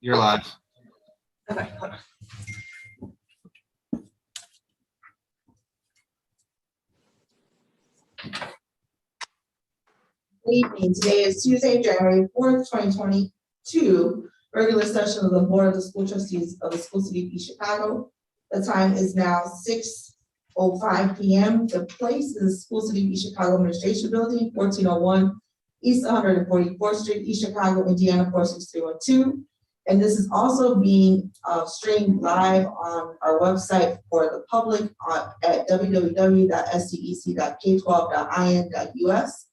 You're live. Good evening. Today is Tuesday, January 4th, 2022, regular session of the Board of the School Trustees of the School City of East Chicago. The time is now 6:05 p.m. The place is the School City of East Chicago Administration Building, 1401 East 144th Street, East Chicago, Indiana 46312. And this is also being streamed live on our website for the public at www.stec.k12.in.us.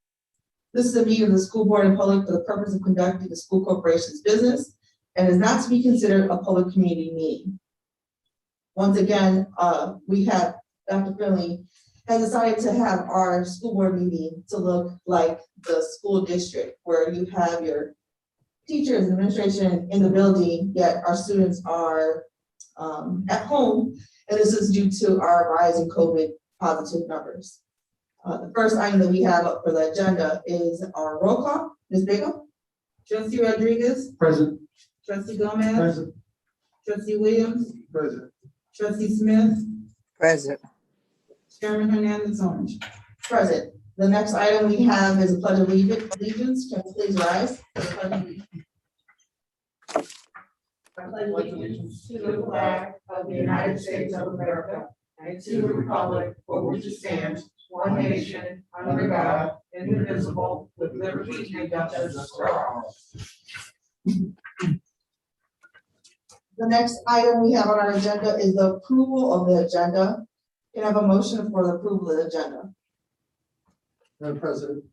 This is a meeting of the school board and public for the purpose of conducting the school corporation's business and is not to be considered a public community meeting. Once again, we have Dr. Finley has decided to have our school board meeting to look like the school district, where you have your teachers and administration in the building, yet our students are at home, and this is due to our rise in COVID positive numbers. The first item that we have up for the agenda is our roll call. Ms. Bigum? Trustee Rodriguez? Present. Trustee Gomez? Present. Trustee Williams? Present. Trustee Smith? Present. Chairman Hernandez Orange? Present. The next item we have is a pledge of allegiance. Can you please rise? For the pledge of allegiance. I pledge allegiance to the flag of the United States of America and to the republic for which it stands, one nation, under God, indivisible, with liberty and justice for all. The next item we have on our agenda is the approval of the agenda. Can I have a motion for the approval of the agenda? Madam President,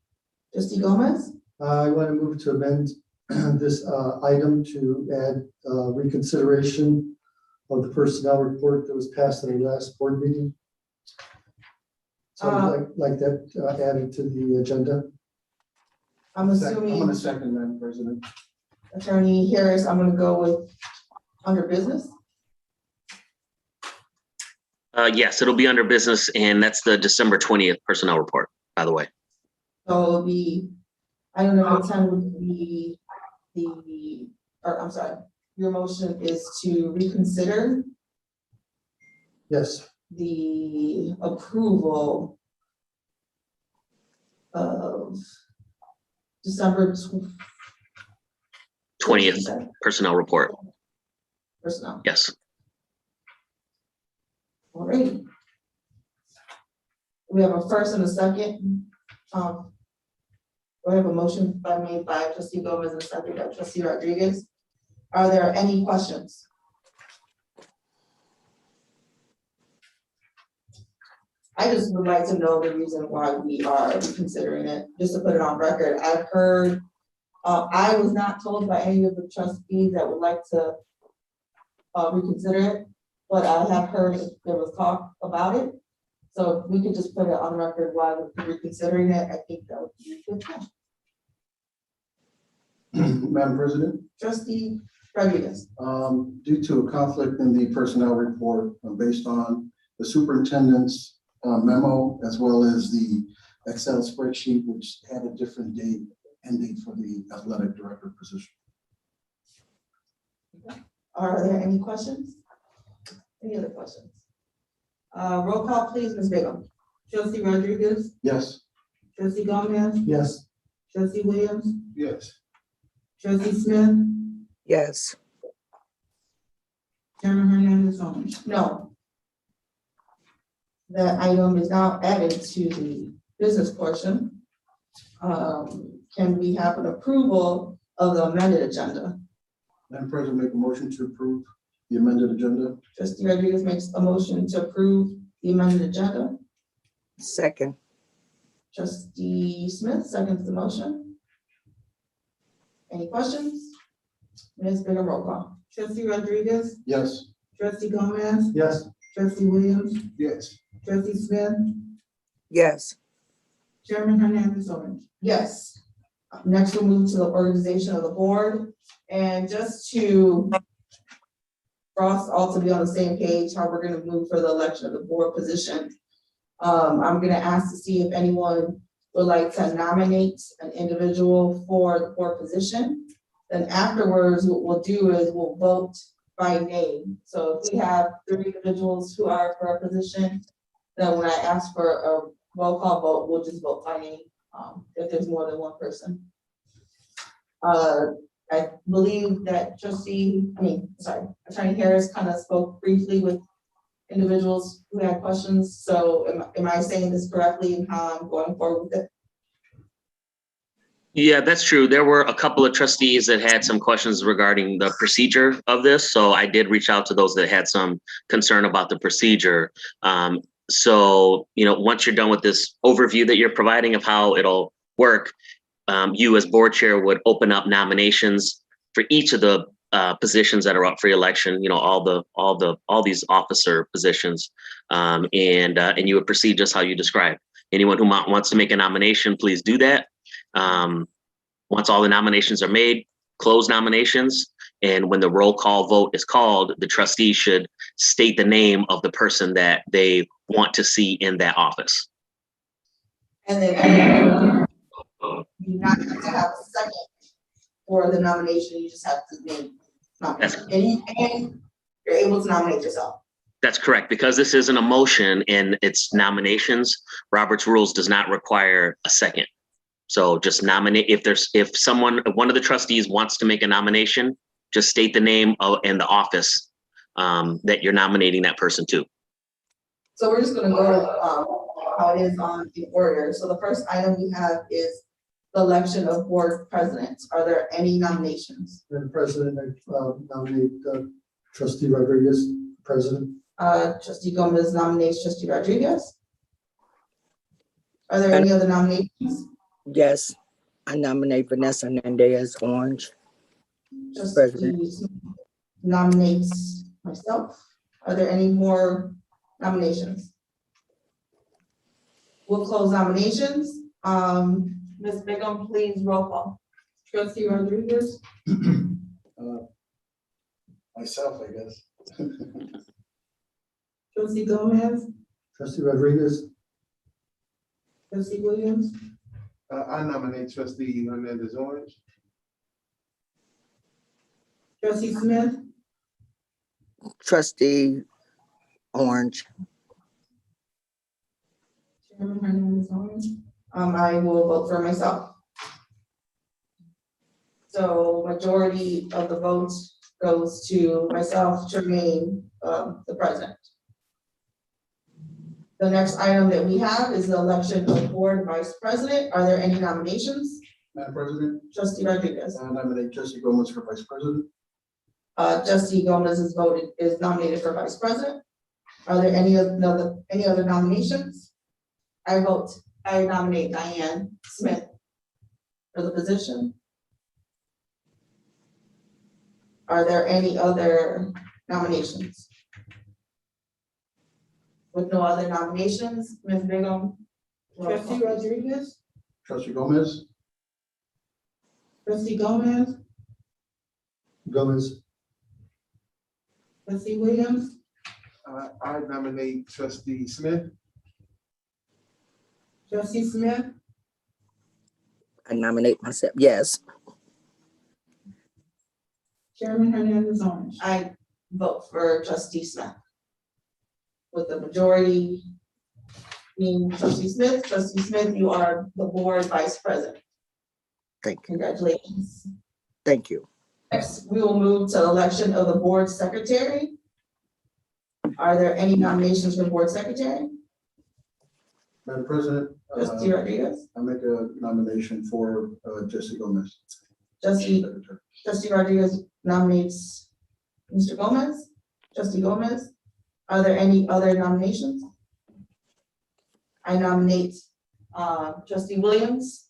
Trustee Gomez? I want to move to amend this item to add reconsideration of the personnel report that was passed at our last board meeting. So I'd like that added to the agenda. I'm I'm assuming going to second, Madam President. Attorney Harris, I'm gonna go with under business. Yes, it'll be under business, and that's the December 20th personnel report, by the way. So it'll be, I don't know what time would be I'm sorry, your motion is to reconsider Yes, the approval of December 20th personnel report. personnel. Yes. All right. We have a first and a second. We have a motion made by Trustee Gomez and a second by Trustee Rodriguez. Are there any questions? I just would like to know the reason why we are considering it, just to put it on record. I've heard, I was not told by any of the trustees that would like to reconsider it, but I have heard there was talk about it. So if we could just put it on record why we're reconsidering it, I think that would be a good thing. Madam President, Trustee Rodriguez. due to a conflict in the personnel report based on the superintendent's memo, as well as the Excel spreadsheet, which had a different date ending for the athletic director position. Are there any questions? Any other questions? Roll call, please, Ms. Bigum. Trustee Rodriguez, Yes. Trustee Gomez, Yes. Trustee Williams, Yes. Trustee Smith, Yes. Chairman Hernandez on. No. That item is now added to the business portion. Can we have an approval of the amended agenda? Madam President, make a motion to approve the amended agenda. Trustee Rodriguez makes a motion to approve the amended agenda. Second. Trustee Smith seconds the motion. Any questions? Ms. Bigum, roll call. Trustee Rodriguez, Yes. Trustee Gomez, Yes. Trustee Williams, Yes. Trustee Smith, Yes. Chairman Hernandez Orange. Yes. Next, we'll move to the organization of the board. And just to, for us all to be on the same page, how we're gonna move for the election of the board position. I'm gonna ask to see if anyone would like to nominate an individual for the board position. Then afterwards, what we'll do is we'll vote by name. So if we have 3 individuals who are for a position, then when I ask for a roll call vote, we'll just vote by name, if there's more than 1 person. I believe that Attorney Harris kind of spoke briefly with individuals who had questions. So am I saying this correctly in how I'm going forward with it? Yeah, that's true. There were a couple of trustees that had some questions regarding the procedure of this. So I did reach out to those that had some concern about the procedure. So, once you're done with this overview that you're providing of how it'll work, you as board chair would open up nominations for each of the positions that are up for election, all these officer positions. And you would proceed just how you described. Anyone who wants to make a nomination, please do that. Once all the nominations are made, close nominations. And when the roll call vote is called, the trustee should state the name of the person that they want to see in that office. And then you not have to have a second for the nomination, you just have to name. And you're able to nominate yourself. That's correct. Because this isn't a motion and it's nominations, Robert's rules does not require a second. So just nominate, if one of the trustees wants to make a nomination, just state the name and the office that you're nominating that person to. So we're just gonna go how it is in order. So the first item we have is the election of board presidents. Are there any nominations? Madam President, I nominate Trustee Rodriguez, President. Trustee Gomez nominates Trustee Rodriguez. Are there any other nominations? Yes, I nominate Vanessa Hernandez Orange. Trustee nominates myself. Are there any more nominations? We'll close nominations. Ms. Bigham, please roll call. Trustee Rodriguez. Myself, I guess. Trustee Gomez. Trustee Rodriguez. Trustee Williams. I nominate Trustee Hernandez Orange. Trustee Smith. Trustee Orange. Chairman Hernandez Orange. I will vote for myself. So majority of the votes goes to myself to name the president. The next item that we have is the election of board vice president. Are there any nominations? Madam President, Trustee Rodriguez. I nominate Trustee Gomez for Vice President. Trustee Gomez is nominated for vice president. Are there any other nominations? I nominate Diane Smith for the position. Are there any other nominations? With no other nominations, Ms. Bigham. Trustee Rodriguez. Trustee Gomez. Trustee Gomez. Gomez. Trustee Williams. I nominate Trustee Smith. Trustee Smith. I nominate myself. Yes. Chairman Hernandez Orange. I vote for Trustee Smith. With the majority being Trustee Smith. Trustee Smith, you are the board vice president. Thank you. Congratulations. Thank you. Next, we will move to election of the board secretary. Are there any nominations for board secretary? Madam President, Trustee Rodriguez. I make a nomination for Trustee Gomez. Trustee Secretary. Rodriguez nominates Mr. Gomez. Trustee Gomez. Are there any other nominations? I nominate Trustee Williams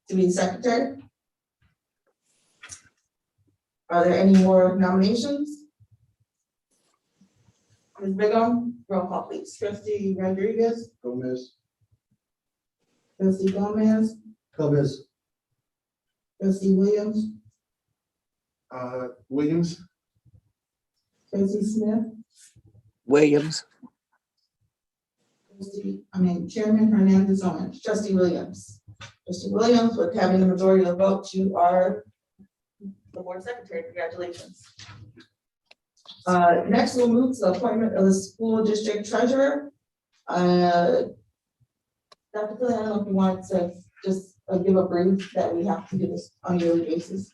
to be the secretary. Are there any more nominations? Ms. Bigham, roll call please. Trustee Rodriguez. Gomez. Trustee Gomez. Gomez. Trustee Williams. Williams. Trustee Smith. Williams. Chairman Hernandez Orange. Trustee Williams. Trustee Williams, with having the majority of the vote, you are the board secretary. Congratulations. Next we'll move to the appointment of the school district treasurer. Dr. Philly, I don't know if you wanted to just give a brief that we have to do this on a yearly basis.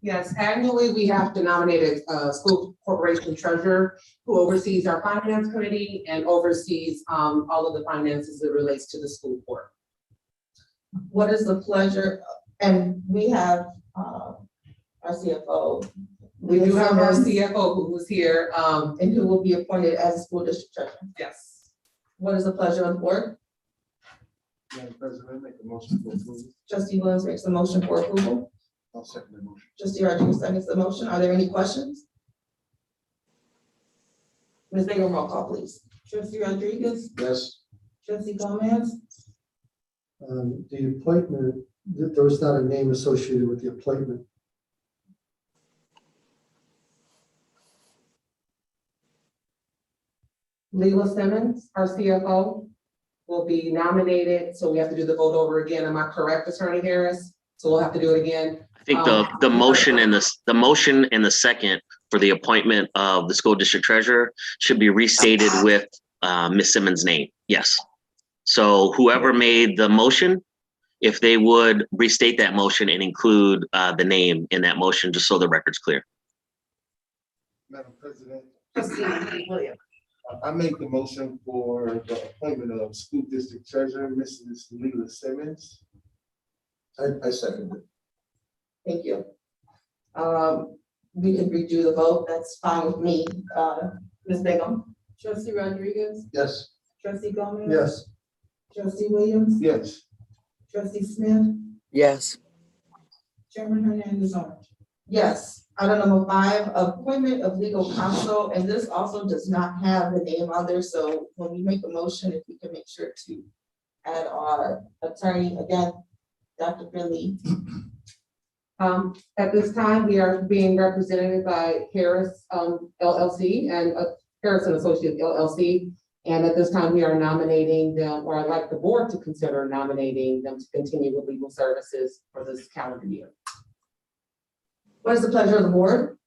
Yes, annually, we have to nominate a school corporation treasurer who oversees our finance committee and oversees all of the finances that relates to the school board. What is the pleasure, and we have our CFO. We do have our Simmons, CFO who was here. and who will be appointed as a school district treasurer. Yes. What is the pleasure of the board? Madam President, make a motion for approval. Trustee Williams makes a motion for approval. I'll second the motion. Trustee Rodriguez seconds the motion. Are there any questions? Ms. Baker, roll call, please. Trustee Rodriguez, Yes. trustee Gomez, The appointment, there was not a name associated with the appointment. Leila Simmons, our CFO, will be nominated, so we have to do the vote over again. Am I correct, Attorney Harris? So we'll have to do it again. I think the motion and the second for the appointment of the school district treasurer should be restated with Ms. Simmons' name. Yes. So whoever made the motion, if they would restate that motion and include the name in that motion, just so the record's clear. Madam President, trustee Williams. I make the motion for the appointment of school district treasurer, Mrs. Leila Simmons. I second it. Thank you. We can redo the vote. That's fine with me. Ms. Bingham. Trustee Rodriguez, Yes. trustee Gomez. Yes, Trustee Williams, Yes. trustee Smith, yes, Chairman Hernandez on. Yes. Item number 5, appointment of legal counsel, and this also does not have the name on there, so when we make a motion, if we can make sure to add our attorney, again, Dr. Finley. At this time, we are being represented by Harris LLC and Harris and Associates LLC. And at this time, we are nominating them, or I'd like the board to consider nominating them to continue with legal services for this calendar year. What is the pleasure of the board?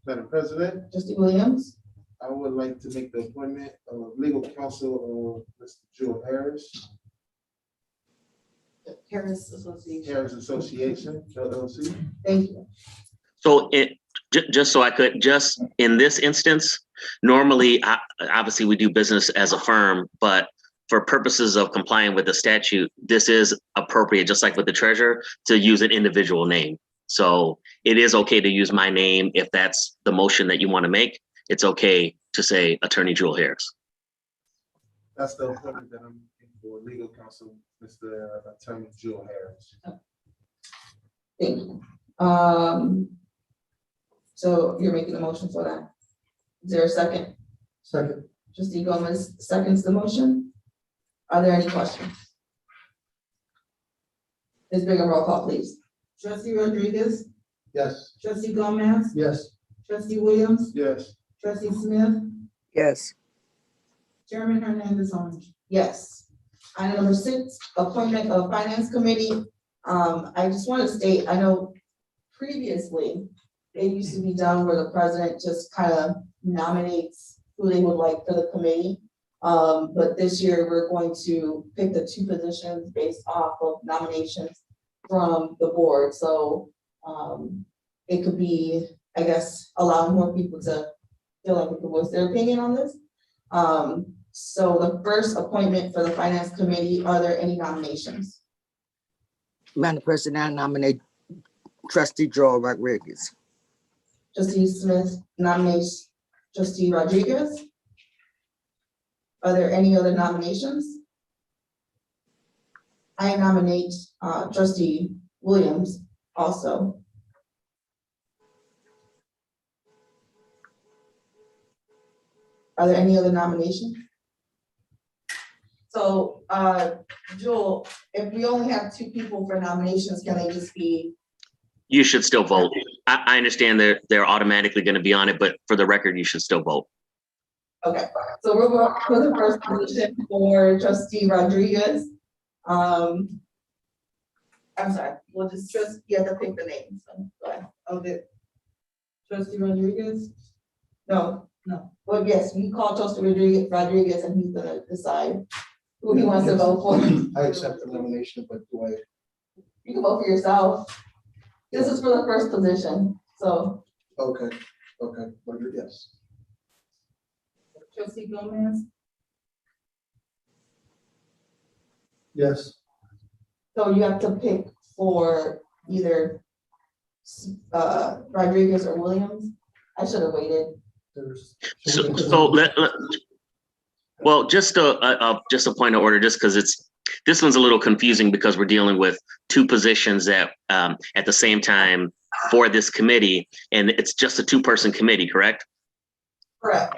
Madam President, Trustee Williams, I would like to make the appointment of legal counsel of Mr. Jewel Harris, Harris Association. Harris Association, LLC. Thank you. So just so I could, just in this instance, normally, obviously we do business as a firm, but for purposes of complying with the statute, this is appropriate, just like with the treasurer, to use an individual name. So it is okay to use my name if that's the motion that you want to make. It's okay to say Attorney Jewel Harris. That's the appointment that I'm looking for, legal counsel, Mr. Attorney Jewel Harris. Thank you. So you're making a motion for that. Is there a second? second, Trustee Gomez seconds the motion. Are there any questions? Ms. Bingham, roll call, please. Trustee Rodriguez, Yes. trustee Gomez, yes, trustee Williams, Yes. trustee Smith, yes, Chairman Hernandez on. Yes. Item number 6, appointment of finance committee. I just want to state, I know previously it used to be done where the president just kind of nominates who they would like for the committee. But this year we're going to pick the 2 positions based off of nominations from the board. So it could be, I guess, allowing more people to feel like they can voice their opinion on this. So the first appointment for the finance committee, are there any nominations? Madam President, I nominate trustee Joel Rodriguez. Trustee Smith nominates trustee Rodriguez. Are there any other nominations? I nominate trustee Williams also. Are there any other nominations? So, Joel, if we only have 2 people for nominations, can they just be? You should still vote. I understand they're automatically going to be on it, but for the record, you should still vote. Okay, so we'll go for the first position for trustee Rodriguez. I'm sorry, we'll just you have to pick the name, so go ahead. Oh, Trustee Rodriguez? No. Well, yes, we call Trustee Rodriguez and he's gonna decide who he wants to vote for. I accept the nomination, but do I? You can vote for yourself. This is for the first position, so. Okay, yes. Trustee Gomez? Yes. So you have to pick for either Rodriguez or Williams. I should have waited. Well, just a point of order, just because this one's a little confusing because we're dealing with two positions that at the same time for this committee, and it's just a two-person committee, correct? Correct.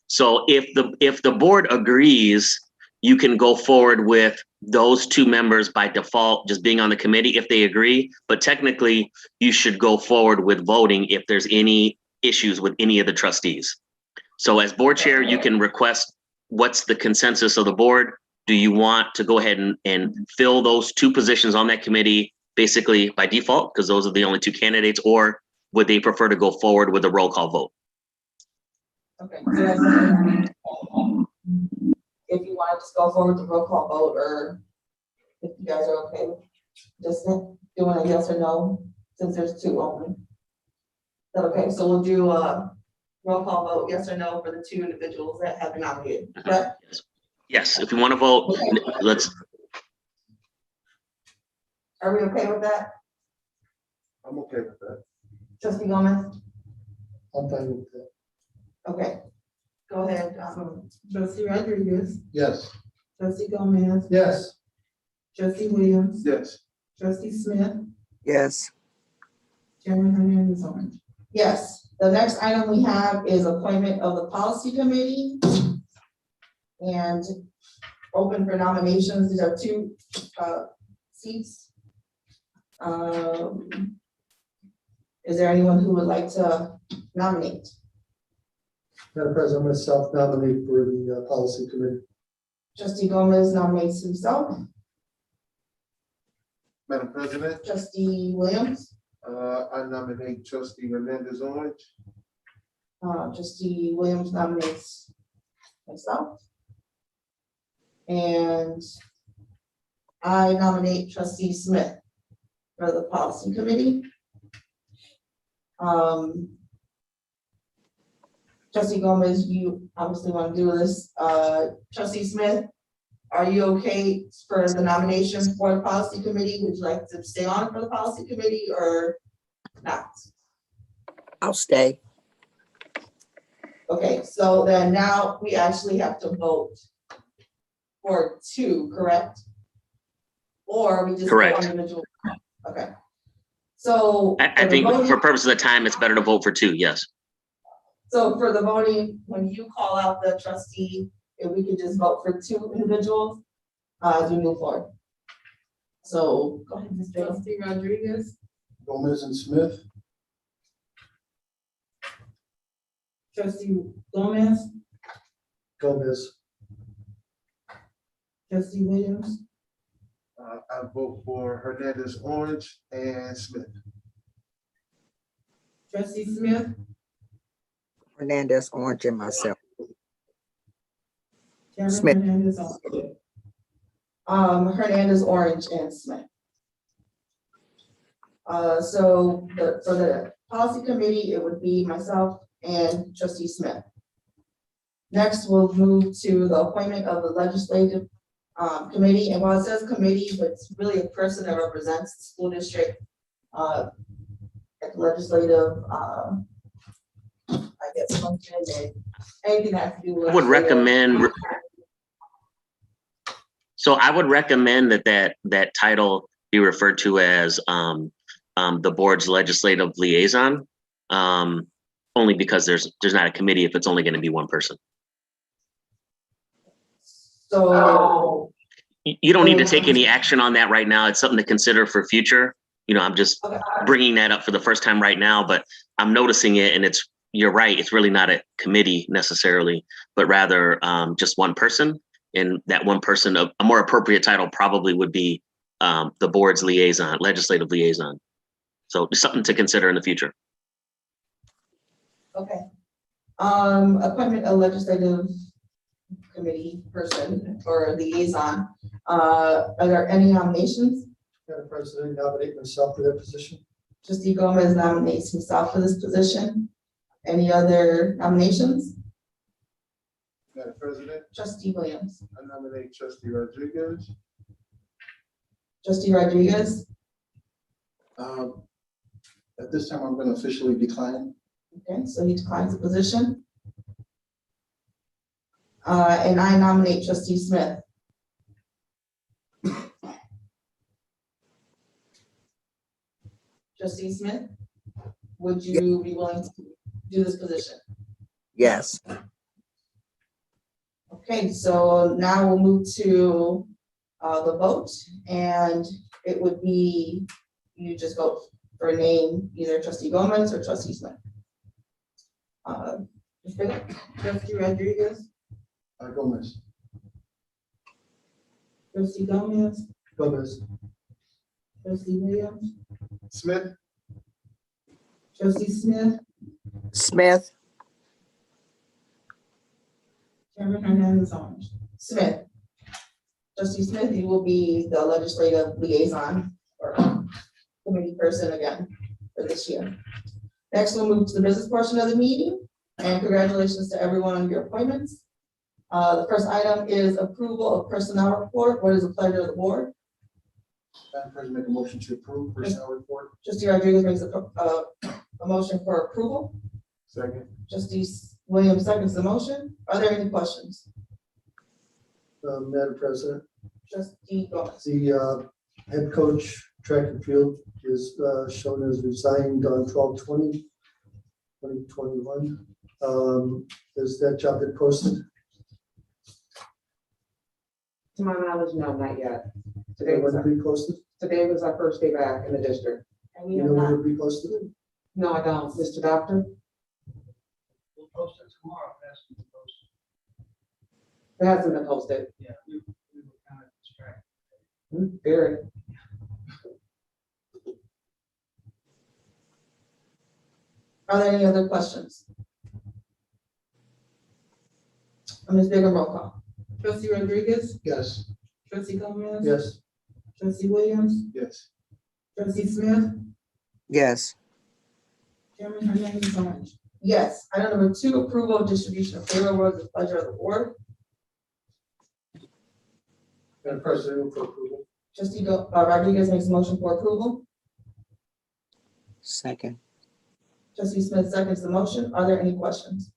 So if the board agrees, you can go forward with those two members by default, just being on the committee if they agree, but technically you should go forward with voting if there's any issues with any of the trustees. So as board chair, you can request what's the consensus of the board. Do you want to go ahead and fill those two positions on that committee basically by default, because those are the only two candidates, or would they prefer to go forward with a roll call vote? Okay. So that's if you want to just go forward with the roll call vote, or if you guys are okay with just doing a yes or no, since there's two only. Is that okay? So we'll do a roll call vote, yes or no, for the two individuals that have been nominated, correct? Yes, if you want to vote, let's. Are we okay with that? I'm okay with that. Trustee Gomez? I'm fine with that. Okay. Go ahead. Trustee Rodriguez? Yes. Trustee Gomez? Yes. Trustee Williams? Yes. Trustee Smith? Yes. Chairman Hernandez on. Yes, the next item we have is appointment of the policy committee. And open for nominations. These are two seats. Is there anyone who would like to nominate? Madam President, I'm going to self-nominate for the policy committee. Trustee Gomez nominates himself. Madam President, Trustee Williams. I nominate Trustee Hernandez Orange. Trustee Williams nominates myself. And I nominate Trustee Smith for the policy committee. Trustee Gomez, you obviously want to do this. Trustee Smith, are you okay for the nomination for the policy committee? Would you like to stay on for the policy committee or not? I'll stay. Okay, so then now we actually have to vote for two, correct? Or we just Correct. vote individual? Okay. So. I the think voting- for purposes of time, it's better to vote for two, yes. So for the voting, when you call out the trustee, if we could just vote for two individuals, as we move forward. So, go ahead, Ms. Bailey. Trustee Rodriguez? Gomez and Smith. Trustee Gomez? Gomez. Trustee Williams? I vote for Hernandez Orange and Smith. Trustee Smith? Hernandez, Orange, and myself. Chairman Smith. Hernandez on. Hernandez, Orange, and Smith. So for the policy committee, it would be myself and Trustee Smith. Next, we'll move to the appointment of the legislative committee, and while it says committee, but it's really a person that represents the school district at the legislative, I guess, function and anything that has to do with. I would recommend, so I would recommend that title be referred to as the board's legislative liaison, only because there's not a committee if it's only going to be one person. So. You don't need to take any action on that right now. It's something to consider for future. You know, I'm just Okay. bringing that up for the first time right now, but I'm noticing it, and you're right. It's really not a committee necessarily, but rather just one person. And that one person, a more appropriate title probably would be the board's liaison, legislative liaison. So just something to consider in the future. Okay. Appointment of legislative committee person or liaison. Are there any nominations? Madam President, nominate myself for that position. Trustee Gomez nominates himself for this position. Any other nominations? Madam President, Trustee Williams. I nominate trustee Rodriguez. Trustee Rodriguez. At this time, I'm going to officially decline. Okay, so he declines the position. And I nominate trustee Smith. Trustee Smith, would you be willing to do this position? Yes. Okay, so now we'll move to the vote, and it would be, you just vote for a name, either trustee Gomez or trustee Smith. Trustee Rodriguez, Gomez. trustee Gomez, Gomez. trustee Williams, Smith. trustee Smith, Smith. Chairman Hernandez on. Smith. Trustee Smith, you will be the legislative liaison or committee person again for this year. Next, we'll move to the business portion of the meeting, and congratulations to everyone on your appointments. The first item is approval of personnel report. What is the pleasure of the board? Madam President, make a motion to approve personnel report. Trustee Rodriguez makes a motion for approval. Second. Trustee Williams seconds the motion. Are there any questions? Madam President, Trustee Gomez. the head coach track and field is shown as resigned on 12/20/2021. Is that job been posted? To my knowledge, no, not yet. When will it be posted? Today was our first day back in the district. And we You have know when not, it'll be posted? No, I don't, Mr. Doctor. We'll post it tomorrow, that's been posted. It hasn't been posted. Yeah, we were kind of distracted. Very. are there any other questions? Ms. Bigger, roll call. Trustee Rodriguez, Yes. trustee Gomez. Yes. Trustee Williams, Yes. trustee Smith, Yes. Chairman Hernandez on. Yes, item number 2, approval of distribution of payroll. What is the pleasure of the board? Madam President, move for approval. Trustee Rodriguez makes a motion for approval. Second. Trustee Smith seconds the motion. Are there any questions?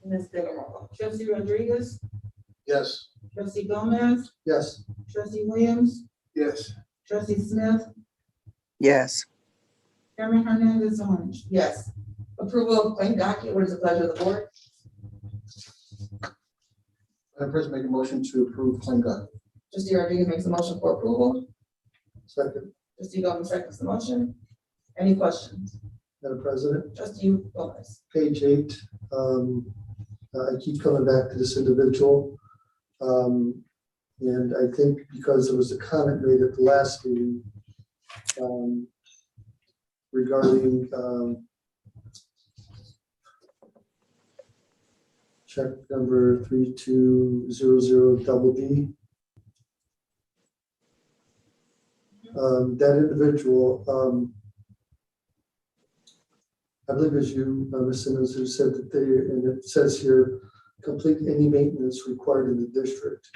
Ms. Bigger, roll call. Trustee Rodriguez, Yes. trustee Gomez, Yes. trustee Williams, Yes. trustee Smith, Yes. Chairman Hernandez on. Yes. Approval of claim docket. What is the pleasure of the board? Madam President, make a motion to approve claim docket. Trustee Rodriguez makes a motion for approval. Second. Trustee Gomez seconds the motion. Any questions? Madam President, Trustee Gomez. page 8, I keep coming back to this individual. And I think because there was a comment made at the last meeting regarding check number 3200DD. That individual, I believe it was you, Ms. Simmons, who said that they, and it says here, complete any maintenance required in the district.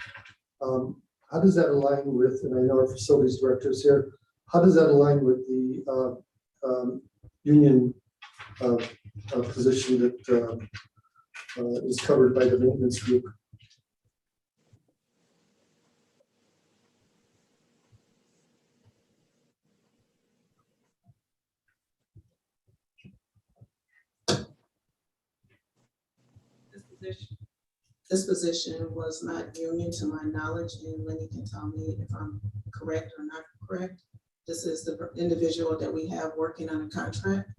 How does that align with, and I know our facilities director is here, how does that align with the union position that is covered by the maintenance group? This position was not union to my knowledge, and Lenny can tell me if I'm correct or not correct. This is the individual that we have working on a contract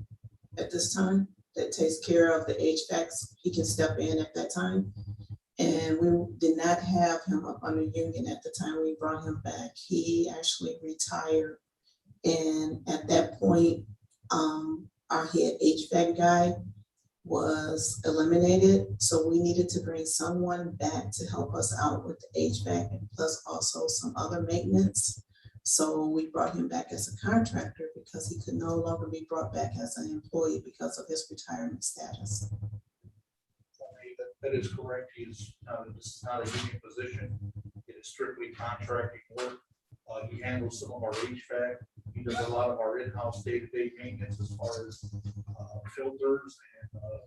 at this time that takes care of the HVACs. He can step in at that time. And we did not have him up under union at the time we brought him back. He actually retired. And at that point, our head HVAC guy was eliminated, so we needed to bring someone back to help us out with the HVAC and plus also some other maintenance. So we brought him back as a contractor because he could no longer be brought back as an employee because of his retirement status. That is correct. This is not a union position. It is strictly contracting work. He handles some of our HVAC. He does a lot of our in-house day-to-day maintenance as far as filters and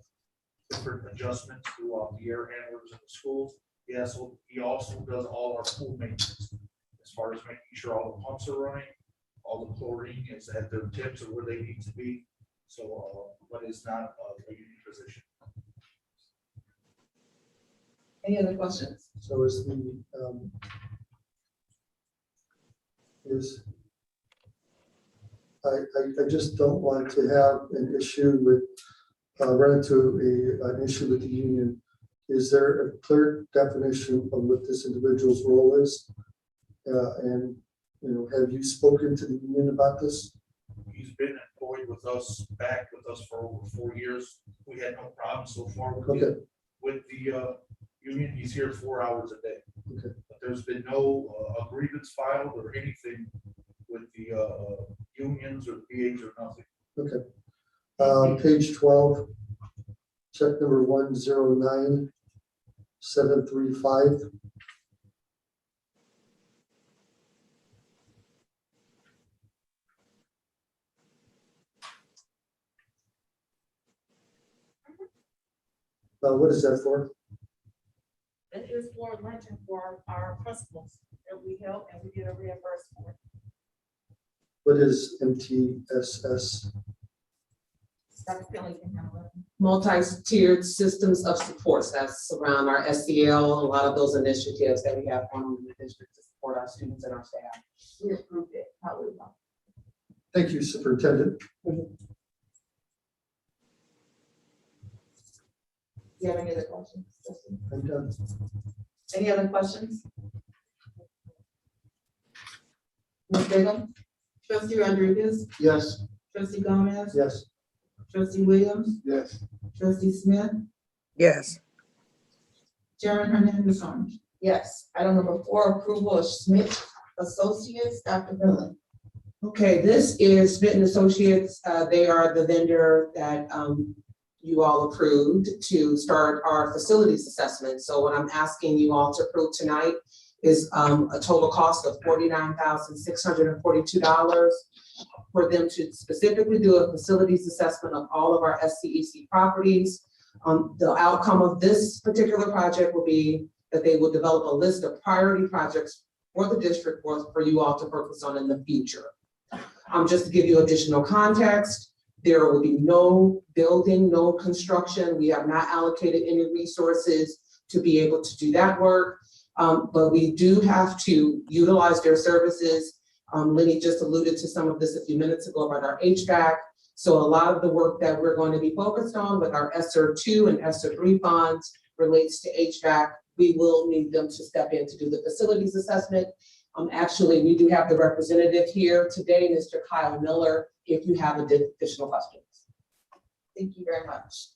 different adjustments throughout the air handlers in the schools. He also does all our pool maintenance as far as making sure all the pumps are running, all the chlorine is at their tips or where they need to be. So, but it's not a union position. Any other questions? So is I just don't want to have an issue with, run into an issue with the union. Is there a clear definition of what this individual's role is? And, you know, have you spoken to the union about this? He's been employed with us, back with us for over 4 years. We had no problem so far with Okay. the union. He's here 4 hours a day. Okay. But there's been no grievance filed or anything with the unions or PAs or nothing. Okay. Page 12, check number 109735. What is that for? That is for luncheon for our principals that we help and we get a reimbursement for. What is MTSS? Dr. Kelly can handle it. Multi-tiered systems of supports that's around our SEL, a lot of those initiatives that we have going on in the district to support our students and our staff. We approved it, probably not. Thank you, Superintendent. Do you have any other questions? Trustee? I'm done. Any other questions? Ms. Bingham? Trustee Rodriguez? Yes. Trustee Gomez? Yes. Trustee Williams? Yes. Trustee Smith? Yes. Chairman Hernandez on. Yes. Item number 4, approval of Smith Associates, Dr. Finley. Okay, this is Smith and Associates. They are the vendor that you all approved to start our facilities assessment. So what I'm asking you all to approve tonight is a total cost of $49,642 for them to specifically do a facilities assessment of all of our SCEC properties. The outcome of this particular project will be that they will develop a list of priority projects for the district for you all to focus on in the future. Just to give you additional context, there will be no building, no construction. We have not allocated any resources to be able to do that work. But we do have to utilize their services. Lenny just alluded to some of this a few minutes ago about our HVAC. So a lot of the work that we're going to be focused on with our ESSER 2 and ESSER 3 funds relates to HVAC. We will need them to step in to do the facilities assessment. Actually, we do have the representative here today, Mr. Kyle Miller, if you have additional questions. Thank you very much.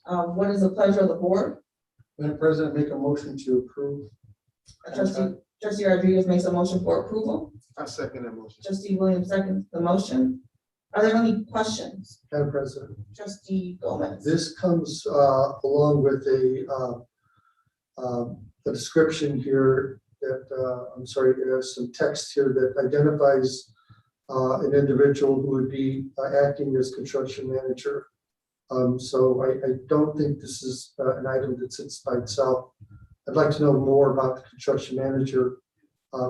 What is the pleasure of the board? Madam President, make a motion to approve. Trustee Rodriguez makes a motion for approval. I second that motion. Trustee Williams seconds the motion. Are there any questions? Madam President, Trustee Gomez? this comes along with a description here that, I'm sorry, there's some text here that identifies an individual who would be acting as construction manager. So I don't think this is an item that sits by itself. I'd like to know more about the construction manager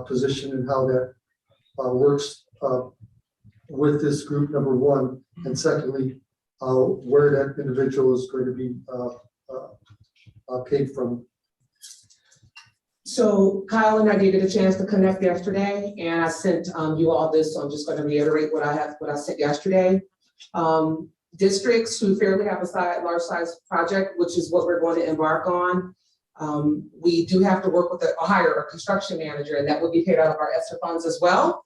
position and how that works with this group, number one. And secondly, where that individual is going to be paid from. So Kyle and I did get a chance to connect yesterday, and I sent you all this, so I'm just going to reiterate what I sent yesterday. Districts who fairly have a large size project, which is what we're going to embark on, we do have to work with hire a construction manager, and that would be paid out of our ESSER funds as well.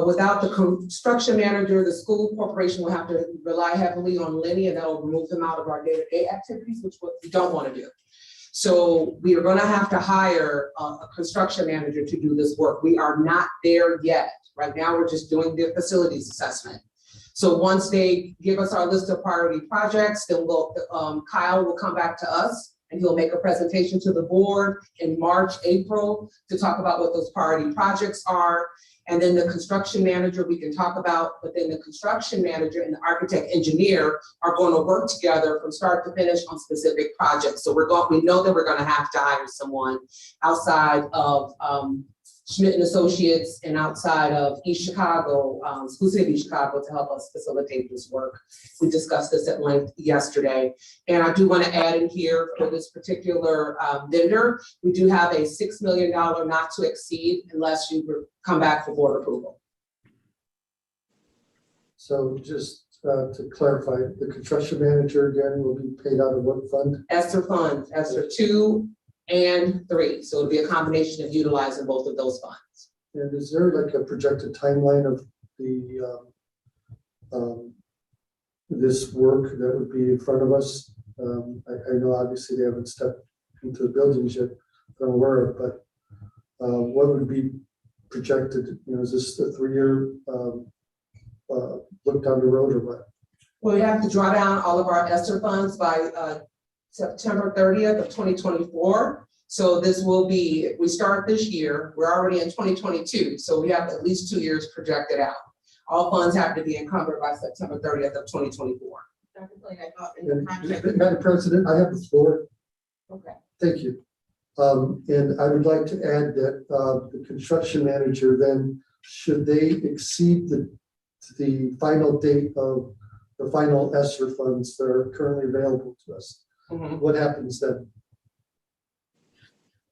Without the construction manager, the school corporation will have to rely heavily on Lenny, and that'll remove him out of our day-to-day activities, which we don't want to do. So we are going to have to hire a construction manager to do this work. We are not there yet. Right now, we're just doing the facilities assessment. So once they give us our list of priority projects, then Kyle will come back to us and he'll make a presentation to the board in March, April to talk about what those priority projects are. And then the construction manager we can talk about, but then the construction manager and the architect engineer are going to work together from start to finish on specific projects. So we know that we're going to have to hire someone outside of Schmidt and Associates and outside of East Chicago, School City East Chicago, to help us facilitate this work. We discussed this at length yesterday. And I do want to add in here for this particular vendor, we do have a $6 million not to exceed unless you come back for board approval. So just to clarify, the construction manager again will be paid out of what fund? ESSER funds, ESSER 2 and 3. So it'll be a combination of utilizing both of those funds. And is there like a projected timeline of the this work that would be in front of us? I know obviously they haven't stepped into the buildings yet, I'm aware of, but what would be projected? You know, is this a 3-year look down the road or what? Well, we have to draw down all of our ESSER funds by September 30th of 2024. So this will be, if we start this year, we're already in 2022. So we have at least 2 years projected out. All funds have to be encumbered by September 30th of 2024. Dr. Flynn, I thought in the contract. Madam President, I have the floor. Okay. Thank you. And I would like to add that the construction manager then, should they exceed the final date of the final ESSER funds that are currently available to us, what happens then?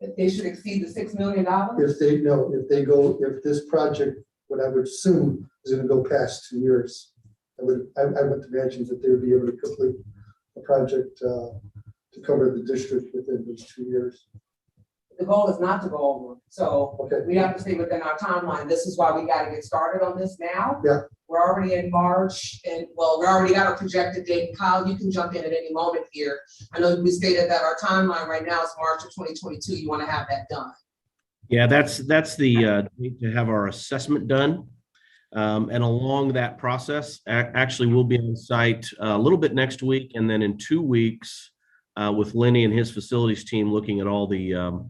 If they should exceed the $6 million? If this project, what I would assume is going to go past 2 years, I would imagine that they would be able to complete a project to cover the district within those 2 years. The goal is not to go over. So Okay. we have to stay within our timeline. This is why we got to get started on this now. Yeah. We're already in March and we already got a projected date. Kyle, you can jump in at any moment here. I know we stated that our timeline right now is March of 2022. You want to have that done. Yeah, that's the date to have our assessment done. And along that process, actually we'll be on site a little bit next week, and then in 2 weeks with Lenny and his facilities team looking at all the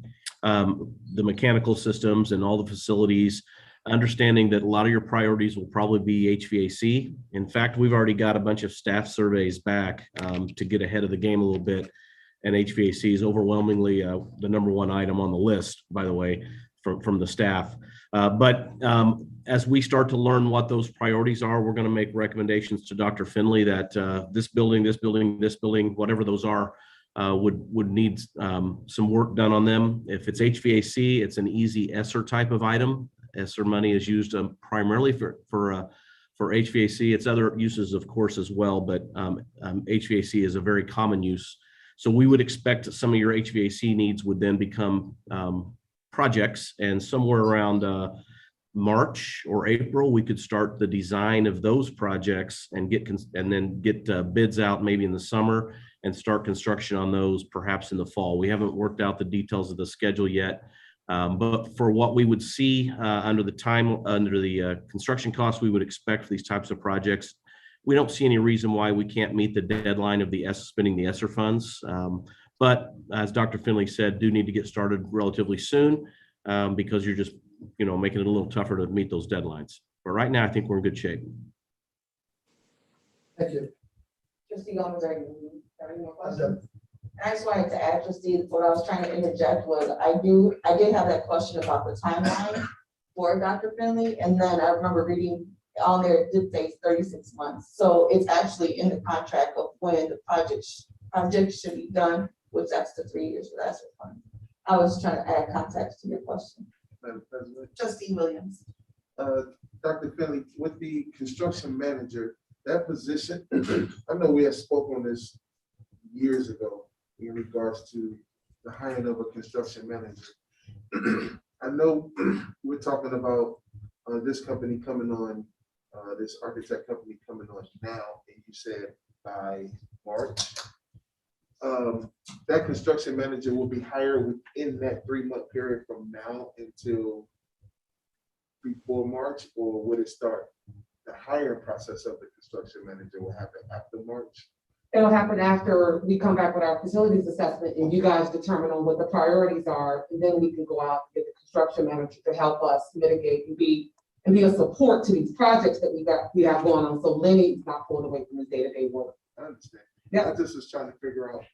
mechanical systems and all the facilities, understanding that a lot of your priorities will probably be HVAC. In fact, we've already got a bunch of staff surveys back to get ahead of the game a little bit. And HVAC is overwhelmingly the #1 item on the list, by the way, from the staff. But as we start to learn what those priorities are, we're going to make recommendations to Dr. Finley that this building, whatever those are, would need some work done on them. If it's HVAC, it's an easy ESSER type of item. ESSER money is used primarily for HVAC. It's other uses, of course, as well, but HVAC is a very common use. So we would expect some of your HVAC needs would then become projects, and somewhere around March or April, we could start the design of those projects and then get bids out maybe in the summer and start construction on those perhaps in the fall. We haven't worked out the details of the schedule yet, but for what we would see under the construction costs we would expect for these types of projects, we don't see any reason why we can't meet the deadline of spending the ESSER funds. But as Dr. Finley said, do need to get started relatively soon because you're just, making it a little tougher to meet those deadlines. But right now, I think we're in good shape. Thank you. Trustee Gomez, are you have any more questions? I just wanted to add, Trustee, what I was trying to interject was I did have that question about the timeline for Dr. Finley, and then I remember reading on there, it did say 36 months. So it's actually in the contract of when the project should be done, which that's the 3 years for that fund. I was trying to add context to your question. Madam President. Trustee Williams. Dr. Finley, with the construction manager, that position, I know we had spoken on this years ago in regards to the hiring of a construction manager. I know we're talking about this company coming on, this architect company coming on now, and you said by March, that construction manager will be hired within that 3-month period from now until before March, or would it start? The hiring process of the construction manager will happen after March? It'll happen after we come back with our facilities assessment and you guys determine on what the priorities are. And then we can go out and get the construction manager to help us mitigate and be a support to these projects that we have going on. So Lenny's not pulling away from his day-to-day work. I understand. Yeah. I just was trying to figure out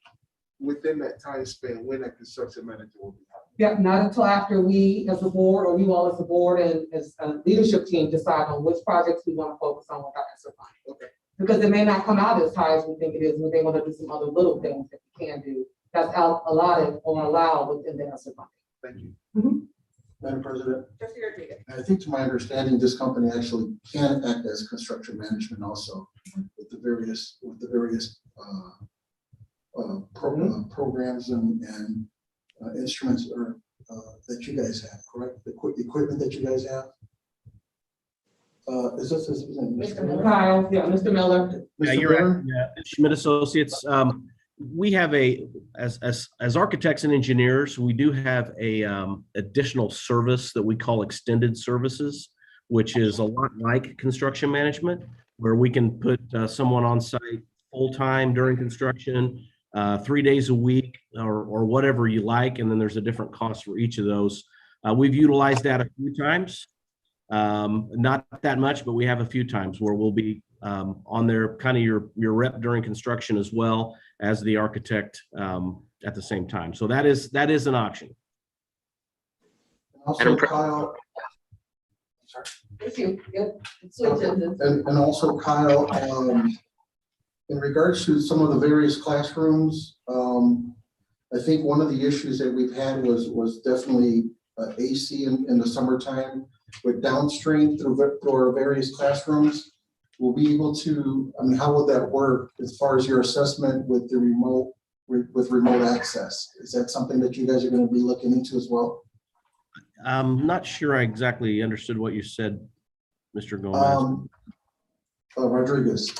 within that time span when that construction manager will be hired. Yeah, not until after we as a board, or you all as a board and as a leadership team decide on which projects we want to focus on with our ESSER funding. Okay. Because it may not come out as high as we think it is, we may want to do some other little things that we can do that's allotted or allowed within the ESSER funding. Thank you. Madam President, Trustee Rodriguez. I think to my understanding, this company actually can act as construction management also with the various programs and instruments that you guys have, correct? The equipment that you guys have? Is this Mr. Kyle, yeah, Mr. Miller. Yeah, Mr. you're Miller? right. Yeah, Schmidt Associates. We have as architects and engineers, we do have additional service that we call extended services, which is a lot like construction management, where we can put someone on site full-time during construction, 3 days a week, or whatever you like, and then there's a different cost for each of those. We've utilized that a few times, not that much, but we have a few times where we'll be on there, kind of your rep during construction as well as the architect at the same time. So that is an option. Also, Kyle. Sorry. Thank you. Yep. Switch it. And also Kyle, in regards to some of the various classrooms, I think one of the issues that we've had was definitely AC in the summertime with downstream through our various classrooms. We'll be able to, I mean, how will that work as far as your assessment with the remote access? Is that something that you guys are going to be looking into as well? I'm not sure I exactly understood what you said, Mr. Gomez. Rodriguez,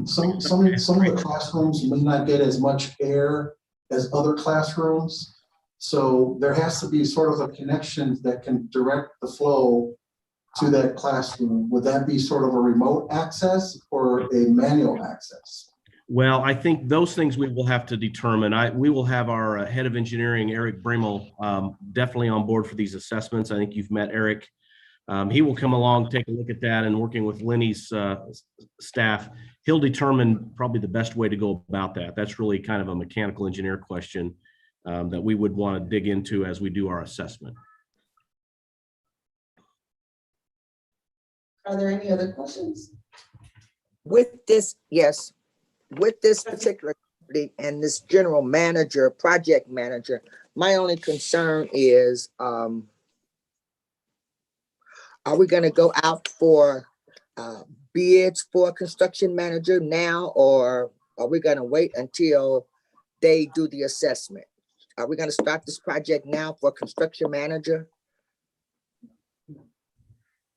some of the classrooms may not get as much air as other classrooms. So there has to be sort of a connection that can direct the flow to that classroom. Would that be sort of a remote access or a manual access? Well, I think those things we will have to determine. We will have our head of engineering, Eric Brimel, definitely on board for these assessments. I think you've met Eric. He will come along, take a look at that, and working with Lenny's staff, he'll determine probably the best way to go about that. That's really kind of a mechanical engineer question that we would want to dig into as we do our assessment. Are there any other questions? With this, yes, with this particular company and this general manager, project manager, my only concern is, are we gonna go out for bids for a construction manager now, or are we gonna wait until they do the assessment? Are we gonna start this project now for a construction manager?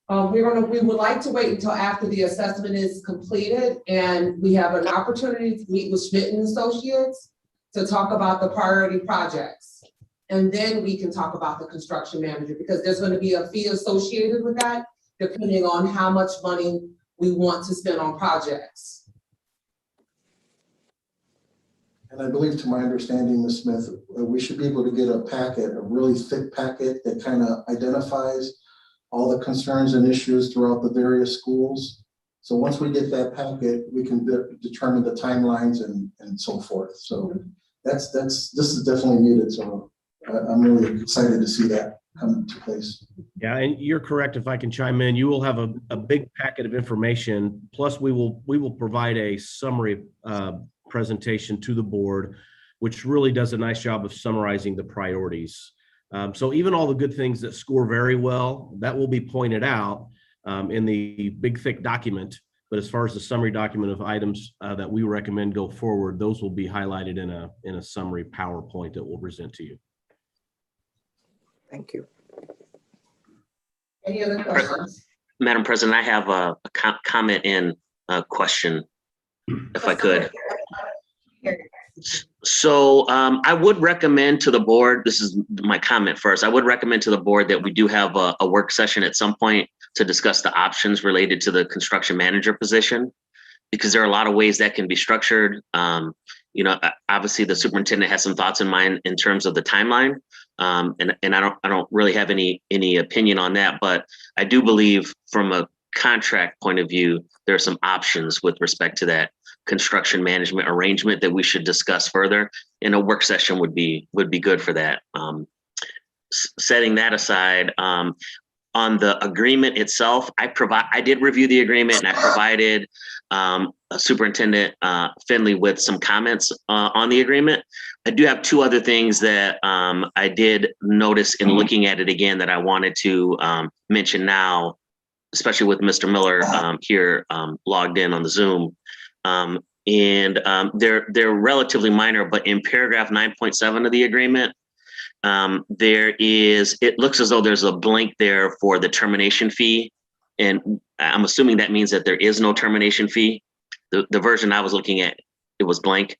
We would like to wait until after the assessment is completed and we have an opportunity to meet with Schmidt and Associates to talk about the priority projects. And then we can talk about the construction manager, because there's going to be a fee associated with that, depending on how much money we want to spend on projects. And I believe, to my understanding, Ms. Smith, we should be able to get a packet, a really thick packet that kind of identifies all the concerns and issues throughout the various schools. So once we get that packet, we can determine the timelines and so forth. So this is definitely needed. So I'm really excited to see that come into place. Yeah, and you're correct. If I can chime in, you will have a big packet of information. Plus, we will provide a summary presentation to the board, which really does a nice job of summarizing the priorities. So even all the good things that score very well, that will be pointed out in the big thick document. But as far as the summary document of items that we recommend go forward, those will be highlighted in a summary PowerPoint that we'll present to you. Thank you. Any other questions? Madam President, I have a comment and a question, if I could. So I would recommend to the board, this is my comment first, I would recommend to the board that we do have a work session at some point to discuss the options related to the construction manager position, because there are a lot of ways that can be structured. You know, obviously the superintendent has some thoughts in mind in terms of the timeline. And I don't really have any opinion on that, but I do believe from a contract point of view, there are some options with respect to that construction management arrangement that we should discuss further, and a work session would be good for that. Setting that aside, on the agreement itself, I did review the agreement, and I provided Superintendent Finley with some comments on the agreement. I do have two other things that I did notice in looking at it again that I wanted to mention now, especially with Mr. Miller here logged in on the Zoom. They're relatively minor, but in paragraph 9.7 of the agreement, it looks as though there's a blank there for the termination fee. And I'm assuming that means that there is no termination fee. The version I was looking at, it was blank.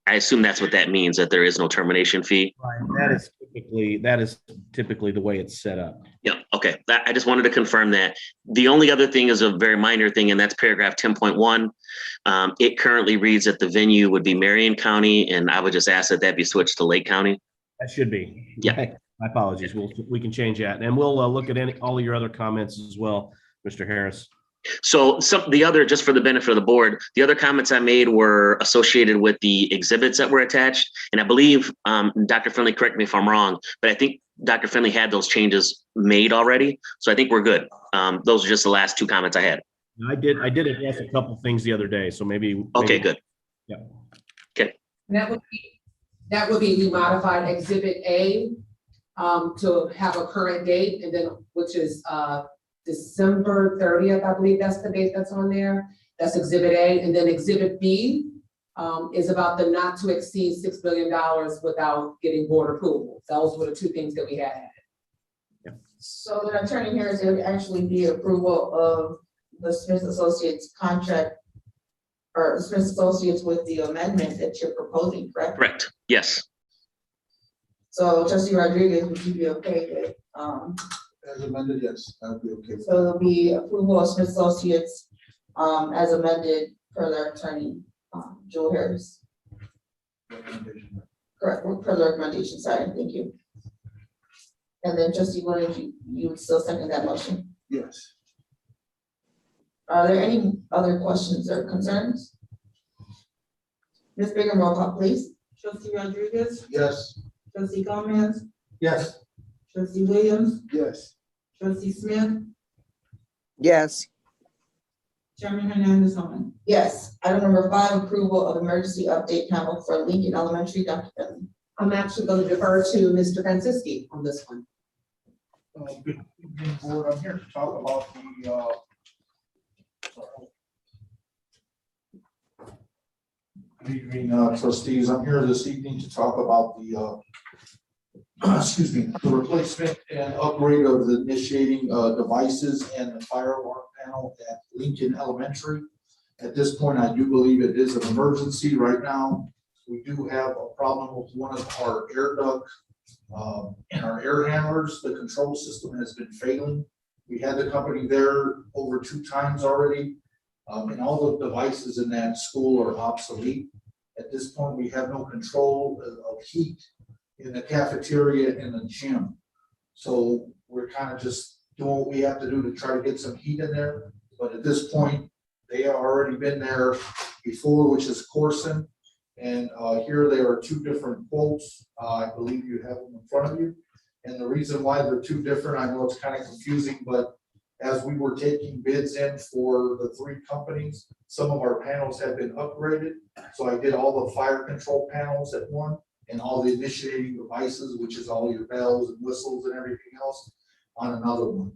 I assume that's what that means, that there is no termination fee. That is typically the way it's set up. Yeah, okay. I just wanted to confirm that. The only other thing is a very minor thing, and that's paragraph 10.1. It currently reads that the venue would be Marion County, and I would just ask that that be switched to Lake County. That should be. Yeah. My apologies. We can change that, and we'll look at all of your other comments as well, Mr. Harris. So just for the benefit of the board, the other comments I made were associated with the exhibits that were attached. And I believe, Dr. Finley, correct me if I'm wrong, but I think Dr. Finley had those changes made already. So I think we're good. Those are just the last two comments I had. I did address a couple things the other day, so maybe. Okay, good. Yeah. Okay. That would be we modified exhibit A to have a current date, and then which is December 30th, I believe that's the date that's on there. That's exhibit A. And then exhibit B is about the not to exceed $6 billion without getting board approval. Those were the two things that we had. Yeah. So the attorney here is going to actually be approval of the Smith Associates contract, or Smith Associates with the amendment that you're proposing, correct? Correct. Yes. So Trustee Rodriguez, would you be okay with, As amended, yes, that would be okay. so there'll be approval of Smith Associates as amended per their attorney, Joe Harris. Recommendation. Correct, per the recommendation, sorry, thank you. And then Trustee Williams, you would still second that motion? Yes. Are there any other questions or concerns? Ms. Brigham, roll call, please. Trustee Rodriguez, Yes. trustee Gomez, Yes. trustee Williams, Yes. trustee Smith, Yes, chairman Hernandez on. Yes, item number 5, approval of emergency update panel for Lincoln Elementary, Dr. Finley. I'm actually going to defer to Mr. Francisci on this one. Good evening, board. I'm here to talk about good evening, trustees. I'm here this evening to talk about the excuse me, the replacement and upgrade of the initiating devices and the fire alarm panel at Lincoln Elementary. At this point, I do believe it is an emergency right now. We do have a problem with one of our air duct and our air handlers. The control system has been failing. We had the company there over 2 times already, and all the devices in that school are obsolete. At this point, we have no control of heat in the cafeteria and the gym. So we're kind of just doing what we have to do to try to get some heat in there. But at this point, they have already been there before, which is Corson. And here there are 2 different quotes. I believe you have them in front of you. And the reason why they're 2 different, I know it's kind of confusing, but as we were taking bids in for the 3 companies, some of our panels have been upgraded. So I did all the fire control panels at one and all the initiating devices, which is all your bells and whistles and everything else, on another one.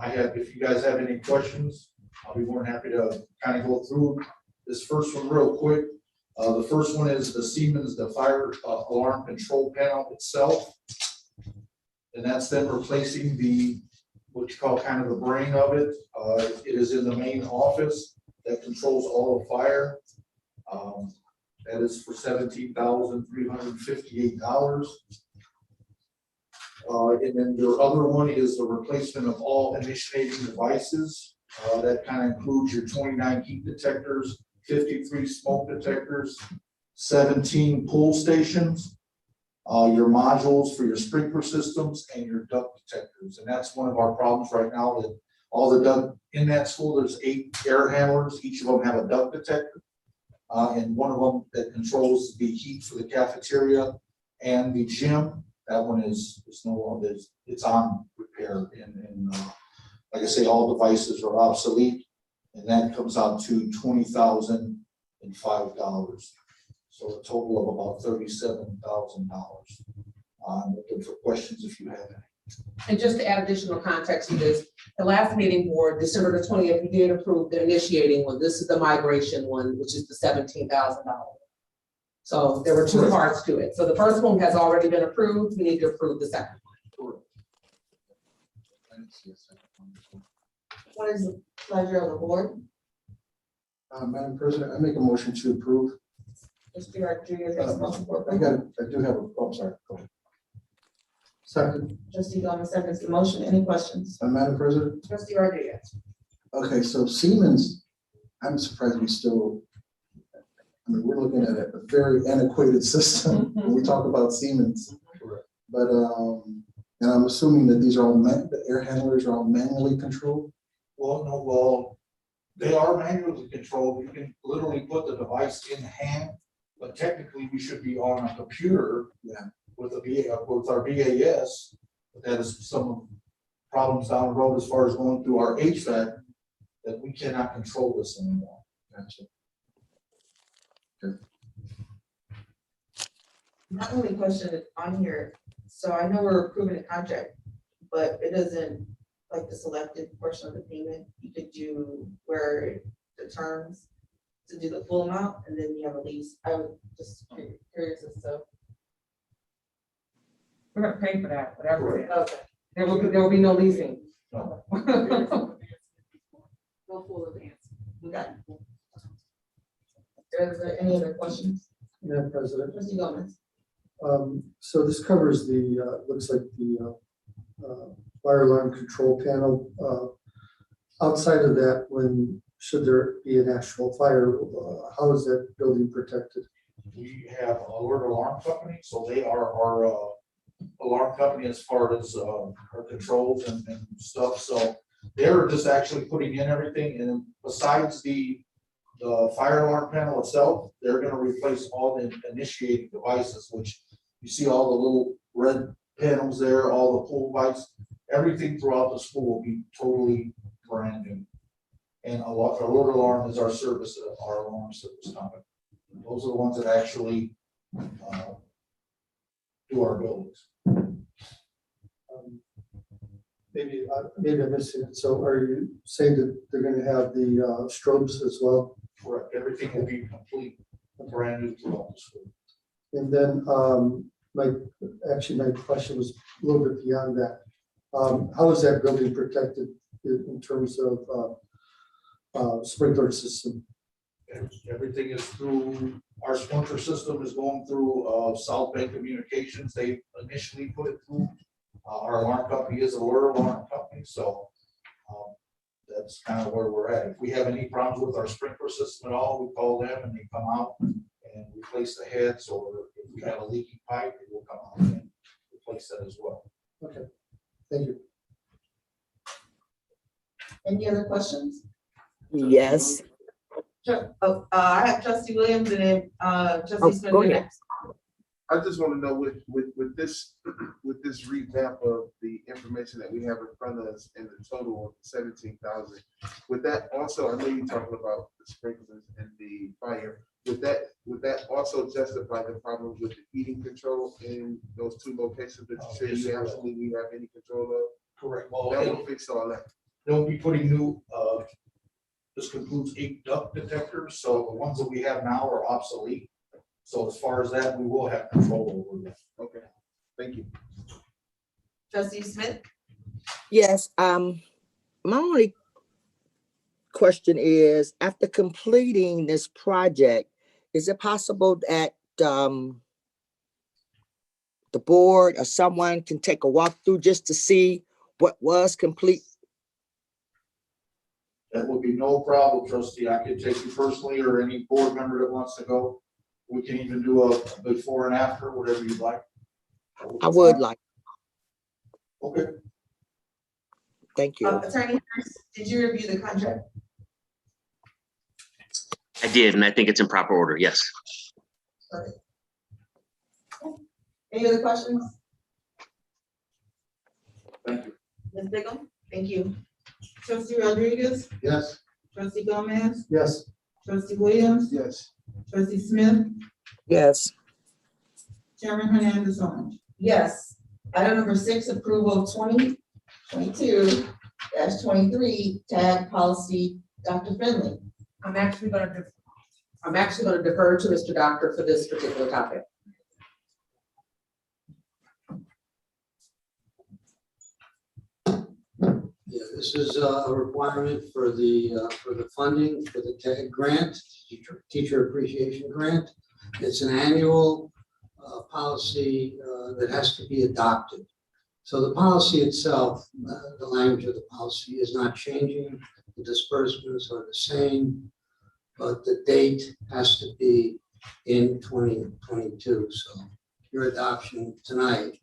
If you guys have any questions, I'll be more than happy to kind of go through this first one real quick. The first one is the Siemens, the fire alarm control panel itself. And that's then replacing the what you call kind of the brain of it. It is in the main office that controls all of fire. That is for $17,358. And then your other one is the replacement of all initiating devices. That kind of includes your 29 heat detectors, 53 smoke detectors, 17 pull stations, your modules for your sprinkler systems, and your duct detectors. And that's one of our problems right now, that all the duct in that school, there's 8 air handlers. Each of them have a duct detector. And one of them that controls the heat for the cafeteria and the gym. That one is no longer, it's on repair, and like I say, all devices are obsolete, and that comes out to $20,005. So a total of about $37,000. I'm looking for questions if you have any. And just to add additional context to this, the last meeting board, December the 20th, we did approve the initiating one. This is the migration one, which is the $17,000. So there were 2 parts to it. So the first one has already been approved. We need to approve the second one. What is the pleasure of the board? Madam President, I make a motion to approve. Trustee Rodriguez makes a motion for I approval. do have a, oh, sorry. Go ahead. Second, Trustee Gomez seconds the motion. Any questions? Madam President. Trustee Rodriguez. Okay, so Siemens, I'm surprised we still, I mean, we're looking at a very antiquated system when we talk about Siemens. Correct. But, and I'm assuming that these are all, the air handlers are all manually controlled? Well, no, well, they are manually controlled. You can literally put the device in hand, but technically we should be on a computer. Yeah. With our BAS, but that is some problems down the road as far as going through our HVAC, that we cannot control this anymore. Gotcha. My only question on here, so I know we're approving a contract, but it doesn't, like the selected portion of the payment, you could do where the terms to do the full amount, and then you have a lease. I was just curious as to. We're gonna pay for that, whatever it is. Okay. There will be no leasing. No. Go full advance. Okay. Is there any other questions? Madam President, Trustee Gomez. so this covers the, looks like the fire alarm control panel. Outside of that, when, should there be an actual fire, how is that building protected? We have Alert Alarm Company, so they are our alarm company as far as our controls and stuff. So they're just actually putting in everything, and besides the fire alarm panel itself, they're going to replace all the initiating devices, which you see all the little red panels there, all the pull lights, everything throughout the school will be totally brand new. And Alert Alarm is our service, our alarm service company. Those are the ones that actually do our buildings. Maybe I'm missing it. So are you saying that they're going to have the strobes as well? Correct. Everything will be complete, brand new throughout the school. And then my question was a little bit beyond that. How is that building protected in terms of sprinkler system? Everything is through, our sprinkler system is going through South Bay Communications. They initially put it through. Our alarm company is Alert Alarm Company, so that's kind of where we're at. If we have any problems with our sprinkler system at all, we call them and they come out and replace the heads, or if we have a leaky pipe, they will come out and replace that as well. Okay, thank you. Any other questions? Yes. Sure. Oh, I have Trustee Williams and then Trustee Smith. go ahead. I just want to know with this revamp of the information that we have in front of us and the total of 17,000. Would that also, I know you're talking about the sprinklers and the fire. Would that also justify the problem with the heating control in those 2 locations that you say you absolutely have any control of? Correct. Well, That will fix all that. they'll be putting new, this includes 8 duct detectors, so the ones that we have now are obsolete. So as far as that, we will have control over that. Okay, thank you. Trustee Smith. Yes, my only question is, after completing this project, is it possible that, the board or someone can take a walkthrough just to see what was complete? That would be no problem, trustee. I could take you personally or any board member that wants to go. We can even do a before and after, whatever you'd like. I would like, Okay. thank you. Attorney Harris, did you review the contract? I did, and I think it's in proper order, yes. Any other questions? Thank you. Ms. Bigum? Thank you. Trustee Rodriguez, Yes. trustee Gomez, Yes. trustee Williams, Yes. trustee Smith, Yes, chairman Hernandez on. Yes. Item number 6, approval of 2022-23 tag policy, Dr. Finley. I'm actually gonna defer to Mr. Doctor for this particular topic. Yeah, this is a requirement for the funding for the TAG grant, teacher appreciation grant. It's an annual policy that has to be adopted. So the policy itself, the language of the policy is not changing. The disbursements are the same, but the date has to be in 2022. So your adoption tonight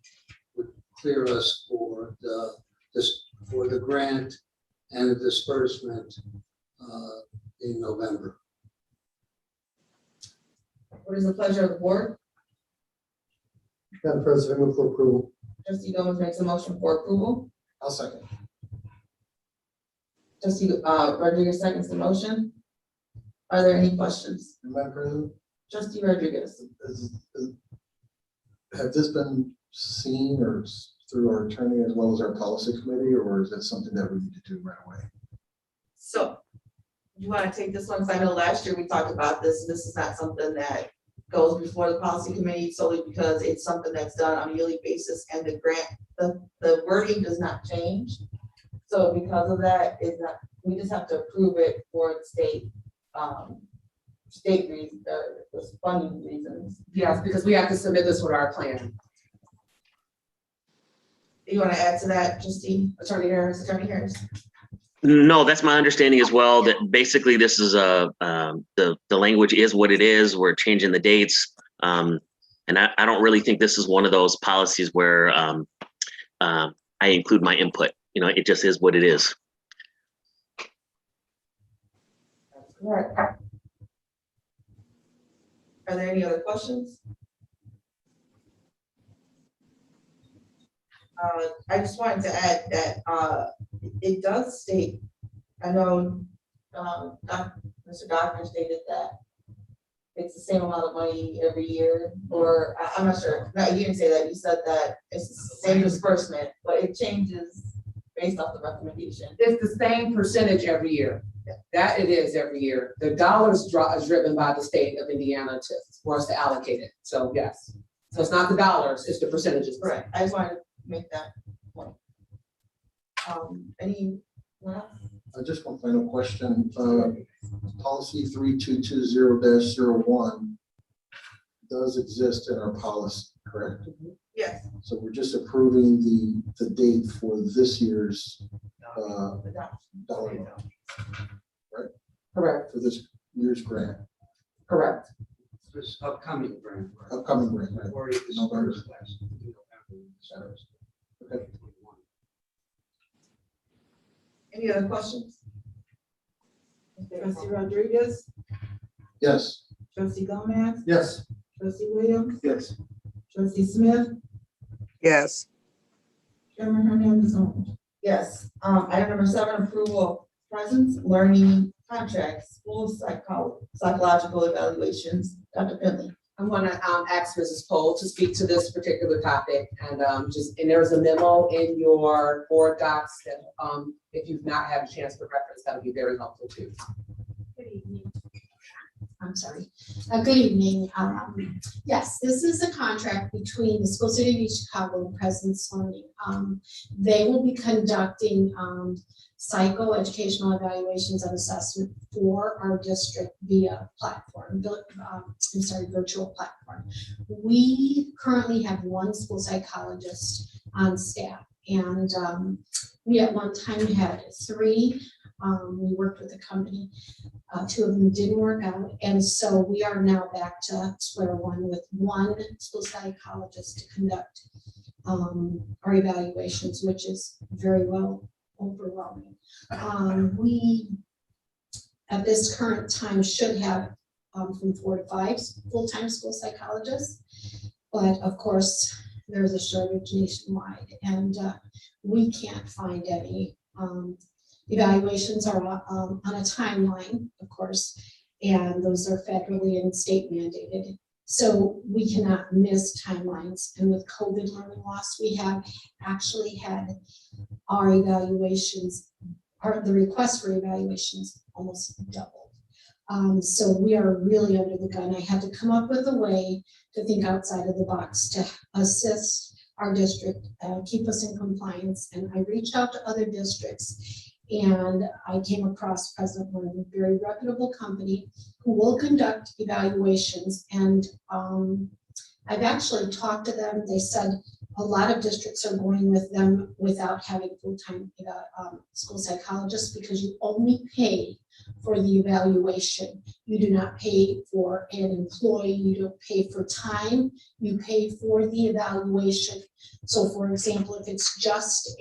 would clear us for the grant and the disbursement in November. What is the pleasure of the board? Madam President, I move for approval. Trustee Gomez makes a motion for approval. I'll second. Trustee Rodriguez seconds the motion. Are there any questions? Madam President, Trustee Rodriguez. have this been seen or through our attorney as well as our policy committee, or is that something that we need to do right away? So you want to take this one? Because I know last year we talked about this. This is not something that goes before the policy committee solely because it's something that's done on a yearly basis and the grant, the wording does not change. So because of that, we just have to approve it for the state reasons, the funding reasons. Yes, because we have to submit this with our plan. You want to add to that, Trustee Attorney Harris? Attorney Harris? No, that's my understanding as well, that basically this is the language is what it is. We're changing the dates. And I don't really think this is one of those policies where I include my input. You know, it just is what it is. That's correct. Are there any other questions? I just wanted to add that it does state, I know Mr. Doctor stated that it's the same amount of money every year, or I'm not sure. No, you didn't say that. You said that it's the same disbursement, but it changes based off the recommendation. It's the same percentage every year. That it is every year. The dollars draw is driven by the state of Indiana for us to allocate it. So yes. So it's not the dollars, it's the percentages. Right. I just wanted to make that point. Anyone else? Just one final question. Policy 3220-01 does exist in our policy, correct? Yes. So we're just approving the date for this year's dollar amount, right? Correct, For this year's grant, correct. This upcoming grant. upcoming grant. right? Already November. dispersed last November. Okay. Any other questions? Trustee Rodriguez, Yes. trustee Gomez, Yes. trustee Williams, Yes. trustee Smith, yes, chairman Hernandez on. Yes. Item number 7, approval of presence learning contracts, school psychological evaluations. Dr. Finley. I'm gonna ask Mrs. Cole to speak to this particular topic and there's a memo in your board docs that if you've not had a chance to reference, that would be very helpful too. Good evening. I'm sorry. Good evening. Yes, this is a contract between the School City of Chicago and President's Learning. They will be conducting psychoeducational evaluations and assessment for our district via platform, virtual platform. We currently have one school psychologist on staff, and we at one time had 3. We worked with a company, 2 of them didn't work out, and so we are now back to square one with one school psychologist to conduct our evaluations, which is very well overwhelming. We, at this current time, should have from 4 to 5 full-time school psychologists, but of course, there's a shortage nationwide, and we can't find any. Evaluations are on a timeline, of course, and those are federally and state mandated. So we cannot miss timelines. And with COVID learning loss, we have actually had our evaluations, the request for evaluations almost doubled. So we are really under the gun. I had to come up with a way to think outside of the box to assist our district, keep us in compliance. And I reached out to other districts, and I came across President Learning, a very reputable company who will conduct evaluations. And I've actually talked to them. They said a lot of districts are going with them without having full-time school psychologists, because you only pay for the evaluation. You do not pay for an employee, you don't pay for time, you pay for the evaluation. So for example, if it's just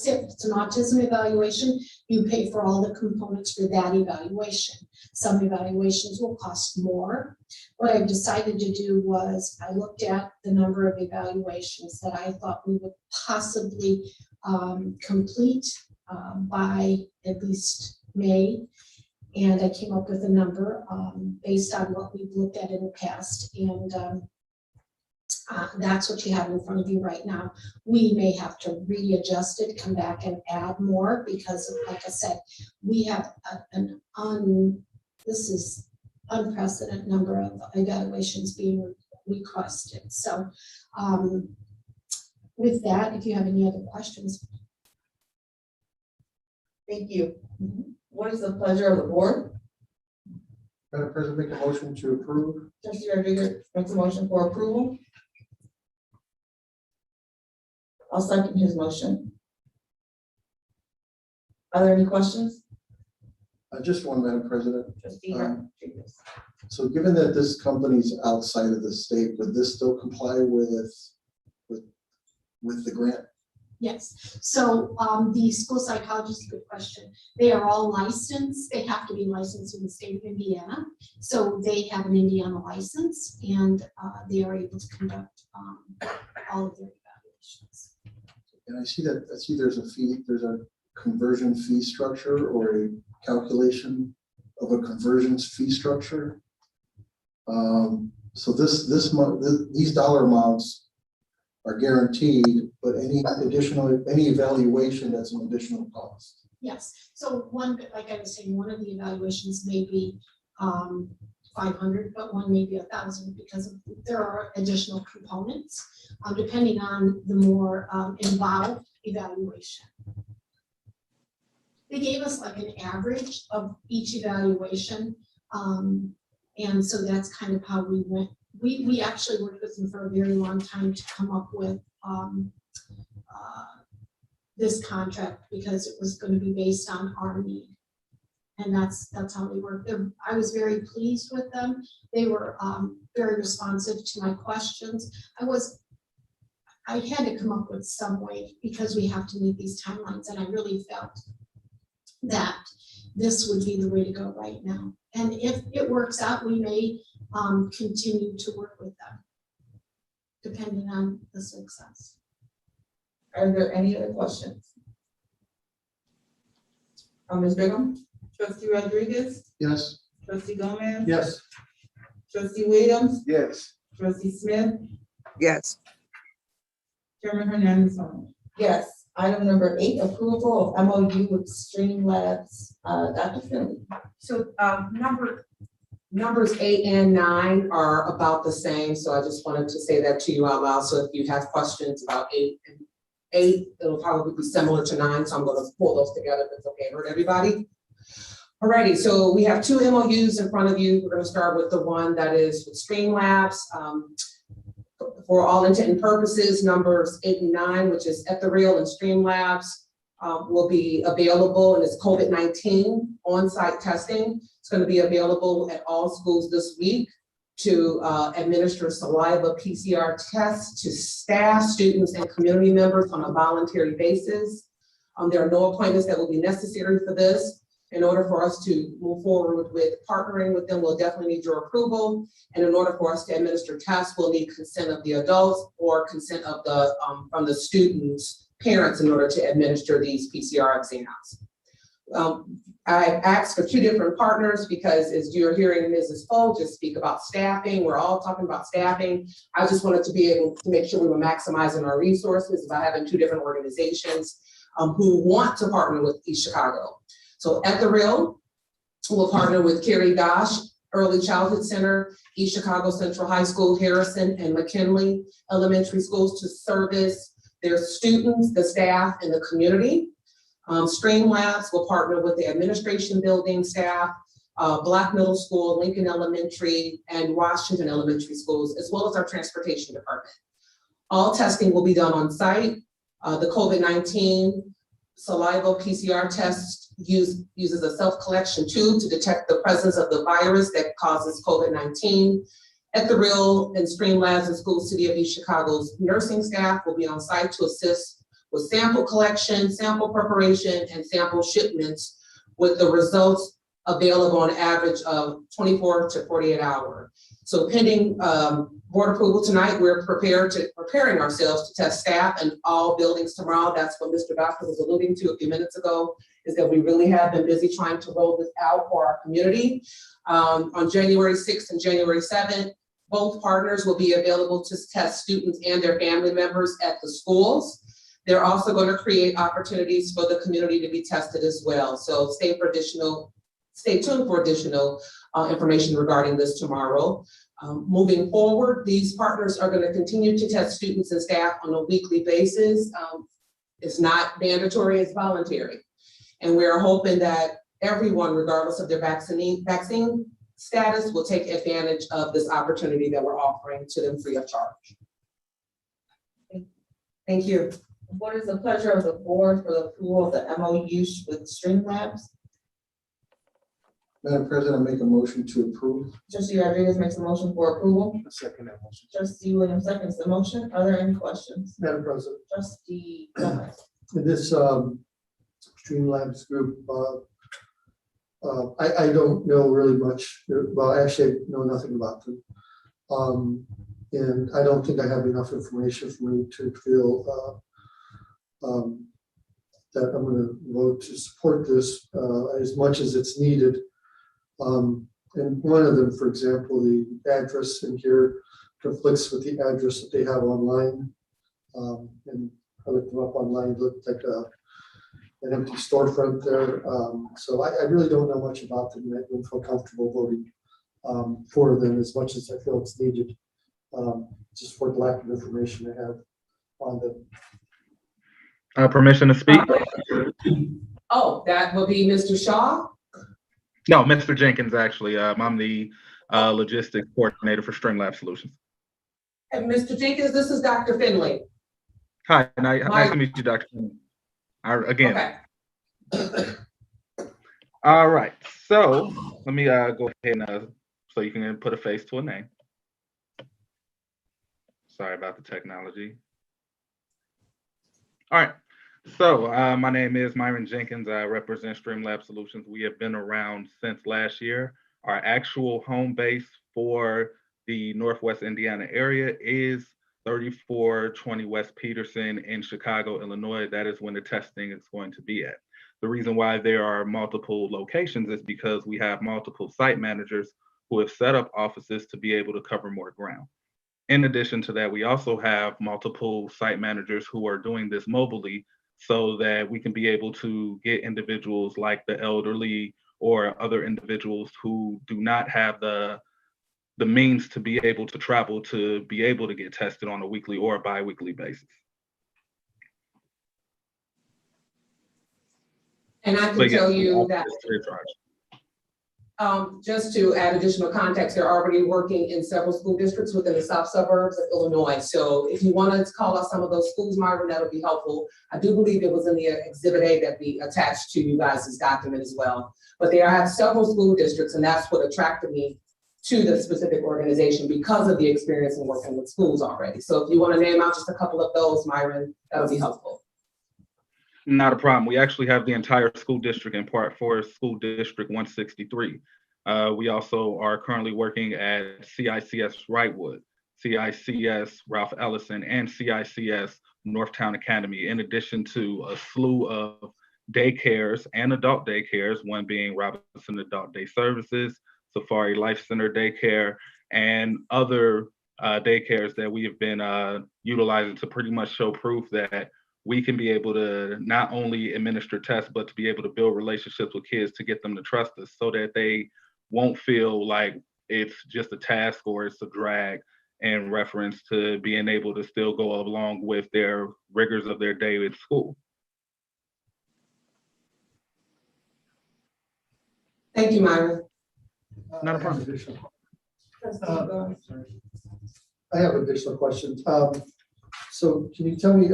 if it's an autism evaluation, you pay for all the components for that evaluation. Some evaluations will cost more. What I've decided to do was I looked at the number of evaluations that I thought we would possibly complete by at least May. And I came up with a number based on what we've looked at in the past. And that's what you have in front of you right now. We may have to readjust it, come back and add more, because like I said, we have this is unprecedented number of evaluations being requested. So with that, if you have any other questions. Thank you. What is the pleasure of the board? Madam President, make a motion to approve. Trustee Rodriguez makes a motion for approval. I'll second his motion. Are there any questions? Just one, Madam President. Trustee Rodriguez. So given that this company's outside of the state, would this still comply with the grant? Yes, so the school psychologist, good question. They are all licensed. They have to be licensed in the state of Indiana. So they have an Indiana license, and they are able to conduct all of their evaluations. And I see there's a conversion fee structure, or a calculation of a conversions fee structure. So these dollar amounts are guaranteed, but any evaluation, that's an additional cost. Yes, so like I was saying, one of the evaluations may be 500, but one may be 1,000, because there are additional components depending on the more involved evaluation. They gave us like an average of each evaluation, and so that's kind of how we went. We actually worked with them for a very long time to come up with this contract, because it was going to be based on our need. And that's how they work. I was very pleased with them. They were very responsive to my questions. I had to come up with some way, because we have to meet these timelines, and I really felt that this would be the way to go right now. And if it works out, we may continue to work with them, depending on the success. Are there any other questions? Ms. Brigham? Trustee Rodriguez, Yes. trustee Gomez. Yes. Trustee Williams, Yes. trustee Smith, Yes. Chairman Hernandez on. Yes. Item number 8, approval of MOU with Streamlabs. Dr. Finley. So, numbers 8 and 9 are about the same, so I just wanted to say that to you out loud. So if you have questions about 8, it'll probably be similar to 9, so I'm gonna pull those together if it's okay for everybody. Alrighty, so we have 2 MOUs in front of you. We're gonna start with the one that is with Streamlabs. For all intent and purposes, numbers 8 and 9, which is Ethereal and Streamlabs, will be available, and it's COVID-19 on-site testing. It's going to be available at all schools this week to administer saliva PCR tests to staff, students, and community members on a voluntary basis. There are no appointments that will be necessary for this. In order for us to move forward with partnering with them, we'll definitely need your approval. And in order for us to administer tests, we'll need consent of the adults or consent of the from the students' parents in order to administer these PCR exams. I asked for 2 different partners because as you're hearing Mrs. Foe just speak about staffing, we're all talking about staffing. I just wanted to be able to make sure we were maximizing our resources by having 2 different organizations who want to partner with East Chicago. So Ethereal will partner with Carrie Gosh Early Childhood Center, East Chicago Central High School, Harrison and McKinley Elementary Schools to service their students, the staff, and the community. Streamlabs will partner with the administration building staff, Black Middle School, Lincoln Elementary, and Washington Elementary Schools, as well as our transportation department. All testing will be done on site. The COVID-19 saliva PCR test uses a self-collection tube to detect the presence of the virus that causes COVID-19. Ethereal and Streamlabs and School City of East Chicago's nursing staff will be on site to assist with sample collection, sample preparation, and sample shipments with the results available on average of 24 to 48 hours. So pending board approval tonight, we're preparing ourselves to test staff in all buildings tomorrow. That's what Mr. Doctor was alluding to a few minutes ago, is that we really have been busy trying to roll this out for our community. On January 6th and January 7th, both partners will be available to test students and their family members at the schools. They're also going to create opportunities for the community to be tested as well. So stay tuned for additional information regarding this tomorrow. Moving forward, these partners are going to continue to test students and staff on a weekly basis. It's not mandatory, it's voluntary. And we're hoping that everyone, regardless of their vaccine status, will take advantage of this opportunity that we're offering to them free of charge. Thank you. What is the pleasure of the board for the approval of the MOU with Streamlabs? Madam President, I make a motion to approve. Trustee Rodriguez makes a motion for approval. I second that motion. Trustee Williams seconds the motion. Are there any questions? Madam President, Trustee Gomez. in this Streamlabs group, I don't know really much. Well, actually, I know nothing about them. And I don't think I have enough information for me to feel that I'm going to vote to support this as much as it's needed. And one of them, for example, the address in here conflicts with the address that they have online. And I looked them up online, it looked like an empty storefront there. So I really don't know much about them. I don't feel comfortable voting for them as much as I feel it's needed, just for the lack of information I have on them. Permission to speak? Oh, that will be Mr. Shaw? No, Mr. Jenkins, actually. I'm the logistics coordinator for Streamlab Solutions. And Mr. Jenkins, this is Dr. Finley. Hi, nice to meet you, Dr. Finley. Again. Okay. All right, so let me go ahead and so you can put a face to a name. Sorry about the technology. All right, so my name is Myron Jenkins. I represent Streamlab Solutions. We have been around since last year. Our actual home base for the Northwest Indiana area is 3420 West Peterson in Chicago, Illinois. That is when the testing is going to be at. The reason why there are multiple locations is because we have multiple site managers who have set up offices to be able to cover more ground. In addition to that, we also have multiple site managers who are doing this mobilely so that we can be able to get individuals like the elderly or other individuals who do not have the means to be able to travel to be able to get tested on a weekly or a bi-weekly basis. And I can But yes, tell you that, it's free of charge. just to add additional context, they're already working in several school districts within the south suburbs of Illinois. So if you wanted to call out some of those schools, Myron, that would be helpful. I do believe it was in the Exhibit A that we attached to you guys' document as well. But they have several school districts, and that's what attracted me to the specific organization because of the experience in working with schools already. So if you want to name out just a couple of those, Myron, that'll be helpful. Not a problem. We actually have the entire school district in Part 4, School District 163. We also are currently working at CICS Wrightwood, CICS Ralph Ellison, and CICS Northtown Academy, in addition to a slew of daycares and adult daycares, one being Robinson Adult Day Services, Safari Life Center Daycare, and other daycares that we have been utilizing to pretty much show proof that we can be able to not only administer tests, but to be able to build relationships with kids to get them to trust us so that they won't feel like it's just a task or it's a drag in reference to being able to still go along with their rigors of their day at school. Thank you, Myron. Not a I have problem. additional- Trustee, I have additional questions. So can you tell me,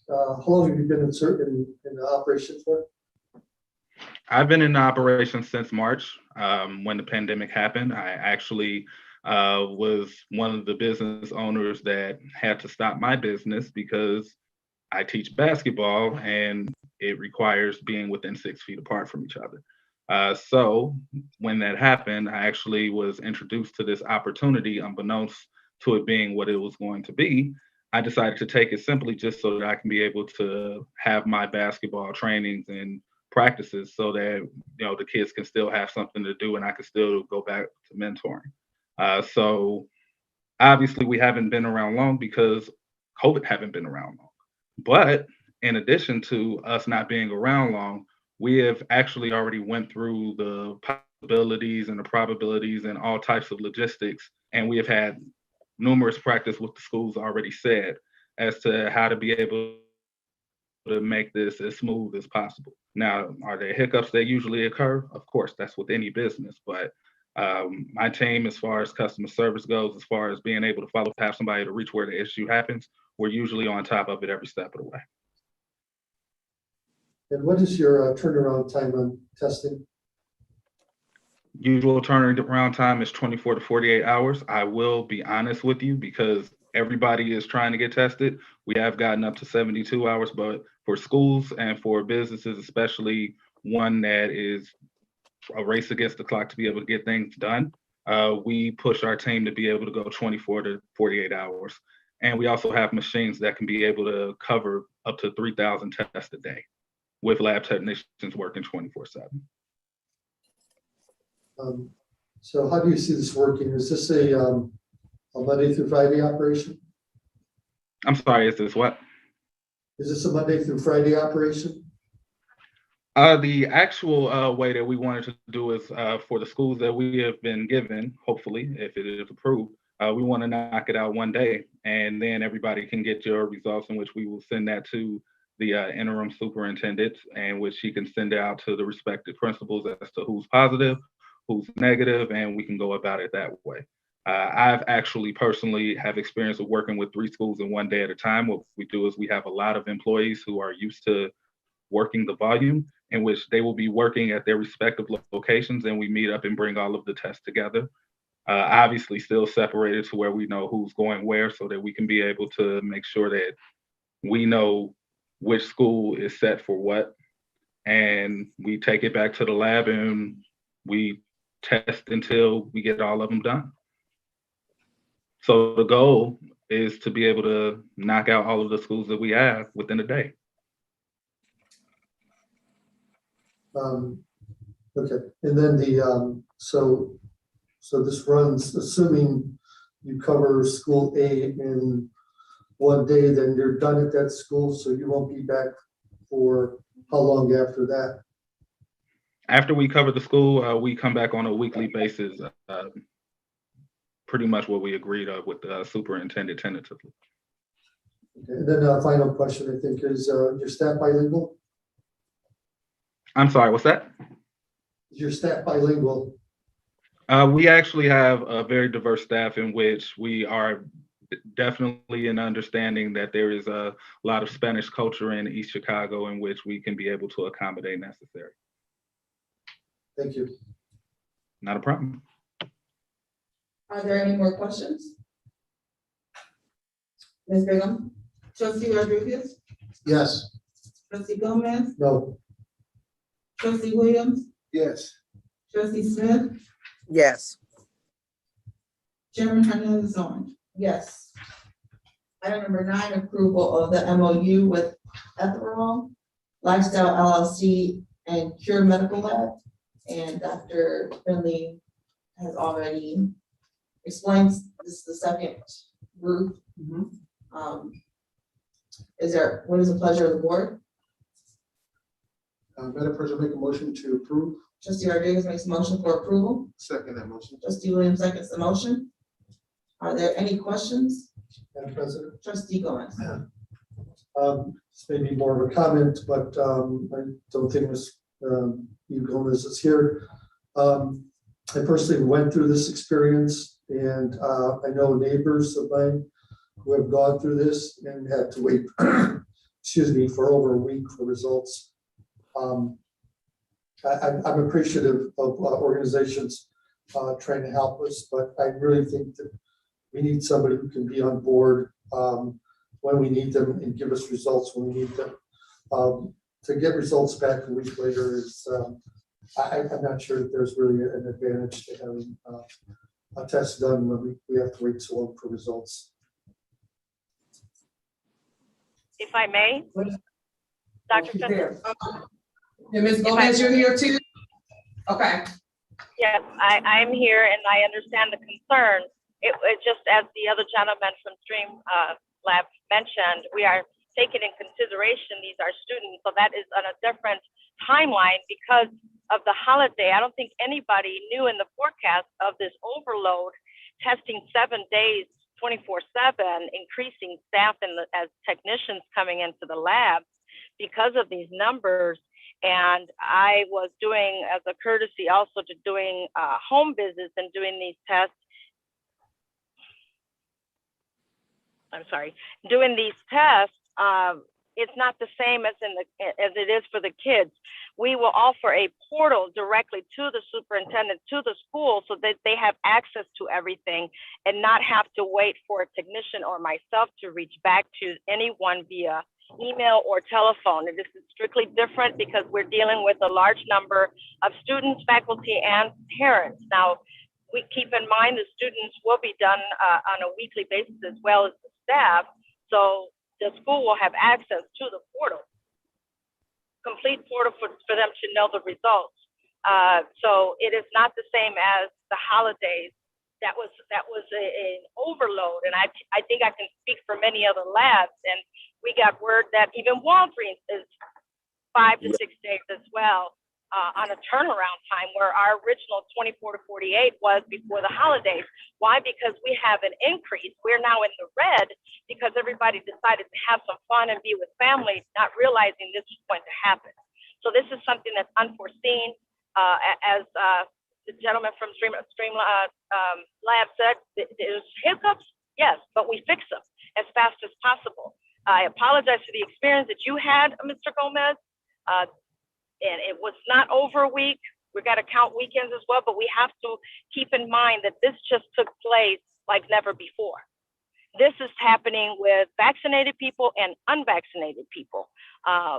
how long have you been in the operation for? I've been in operation since March, when the pandemic happened. I actually was one of the business owners that had to stop my business because I teach basketball and it requires being within 6 feet apart from each other. So when that happened, I actually was introduced to this opportunity unbeknownst to it being what it was going to be. I decided to take it simply just so that I can be able to have my basketball trainings and practices so that, you know, the kids can still have something to do and I can still go back to mentoring. So obviously we haven't been around long because COVID haven't been around long. But in addition to us not being around long, we have actually already went through the possibilities and the probabilities and all types of logistics. And we have had numerous practice with the schools already said as to how to be able to make this as smooth as possible. Now, are there hiccups that usually occur? Of course, that's with any business, but my team, as far as customer service goes, as far as being able to follow, have somebody to reach where the issue happens, we're usually on top of it every step of the way. And what is your turnaround time on testing? Usual turnaround time is 24 to 48 hours. I will be honest with you because everybody is trying to get tested. We have gotten up to 72 hours, but for schools and for businesses, especially one that is a race against the clock to be able to get things done, we push our team to be able to go 24 to 48 hours. And we also have machines that can be able to cover up to 3,000 tests a day with lab technicians working 24/7. So how do you see this working? Is this a Monday through Friday operation? I'm sorry, is this what? Is this a Monday through Friday operation? The actual way that we wanted to do is for the schools that we have been given, hopefully, if it is approved, we want to knock it out one day, and then everybody can get your results, in which we will send that to the interim superintendent, and which she can send it out to the respective principals as to who's positive, who's negative, and we can go about it that way. I've actually personally have experience of working with 3 schools in one day at a time. What we do is we have a lot of employees who are used to working the volume, in which they will be working at their respective locations, and we meet up and bring all of the tests together. Obviously still separated to where we know who's going where so that we can be able to make sure that we know which school is set for what. And we take it back to the lab and we test until we get all of them done. So the goal is to be able to knock out all of the schools that we have within a day. Okay, and then the so this runs, assuming you cover school A in one day, then you're done at that school, so you won't be back for how long after that? After we cover the school, we come back on a weekly basis. Pretty much what we agreed of with the superintendent tentatively. Okay, and then a final question, I think, is your staff bilingual? I'm sorry, what's that? Is your staff bilingual? We actually have a very diverse staff in which we are definitely in understanding that there is a lot of Spanish culture in East Chicago in which we can be able to accommodate necessary. Thank you. Not a problem. Are there any more questions? Ms. Brigham? Trustee Rodriguez? Yes. Trustee Gomez? No, Trustee Williams? Yes. Trustee Smith? Yes. Chairman Hernandez on. Yes. Item number 9, approval of the MOU with Etherol Lifestyle LLC and Cure Medical Lab. And Dr. Finley has already explained, this is the second group. What is the pleasure of the board? Madam President, make a motion to approve. Trustee Rodriguez makes a motion for approval. Second that motion. Trustee Williams seconds the motion. Are there any questions? Madam President. Trustee Gomez? This may be more of a comment, but I don't think Ms. Gomez is here. I personally went through this experience, and I know neighbors of mine who have gone through this and had to wait, excuse me, for over a week for results. I'm appreciative of organizations trying to help us, but I really think that we need somebody who can be on board when we need them and give us results when we need them. To get results back a week later is, I'm not sure that there's really an advantage to having a test done when we have to wait so long for results. If I may, Dr. Finley? And Ms. Gomez, you're here too? Okay. Yes, I'm here and I understand the concern. It just as the other gentleman from Stream Lab mentioned, we are taking in consideration these are students, so that is on a different timeline because of the holiday. I don't think anybody knew in the forecast of this overload, testing 7 days, 24/7, increasing staff as technicians coming into the lab because of these numbers. And I was doing, as a courtesy also to doing home visits and doing these tests. I'm sorry, doing these tests, it's not the same as as it is for the kids. We will offer a portal directly to the superintendent, to the school, so that they have access to everything and not have to wait for a technician or myself to reach back to anyone via email or telephone. And this is strictly different because we're dealing with a large number of students, faculty, and parents. Now, we keep in mind the students will be done on a weekly basis as well as the staff. So the school will have access to the portal, complete portal for them to know the results. So it is not the same as the holidays. That was an overload. And I think I can speak for many other labs. And we got word that even Walgreens is 5 to 6 days as well on a turnaround time, where our original 24 to 48 was before the holidays. Why? Because we have an increase. We're now in the red because everybody decided to have some fun and be with family, not realizing this was going to happen. So this is something that's unforeseen. As the gentleman from Stream Lab said, there's hiccups, yes, but we fix them as fast as possible. I apologize for the experience that you had, Mr. Gomez. And it was not over a week. We got to count weekends as well, but we have to keep in mind that this just took place like never before. This is happening with vaccinated people and unvaccinated people.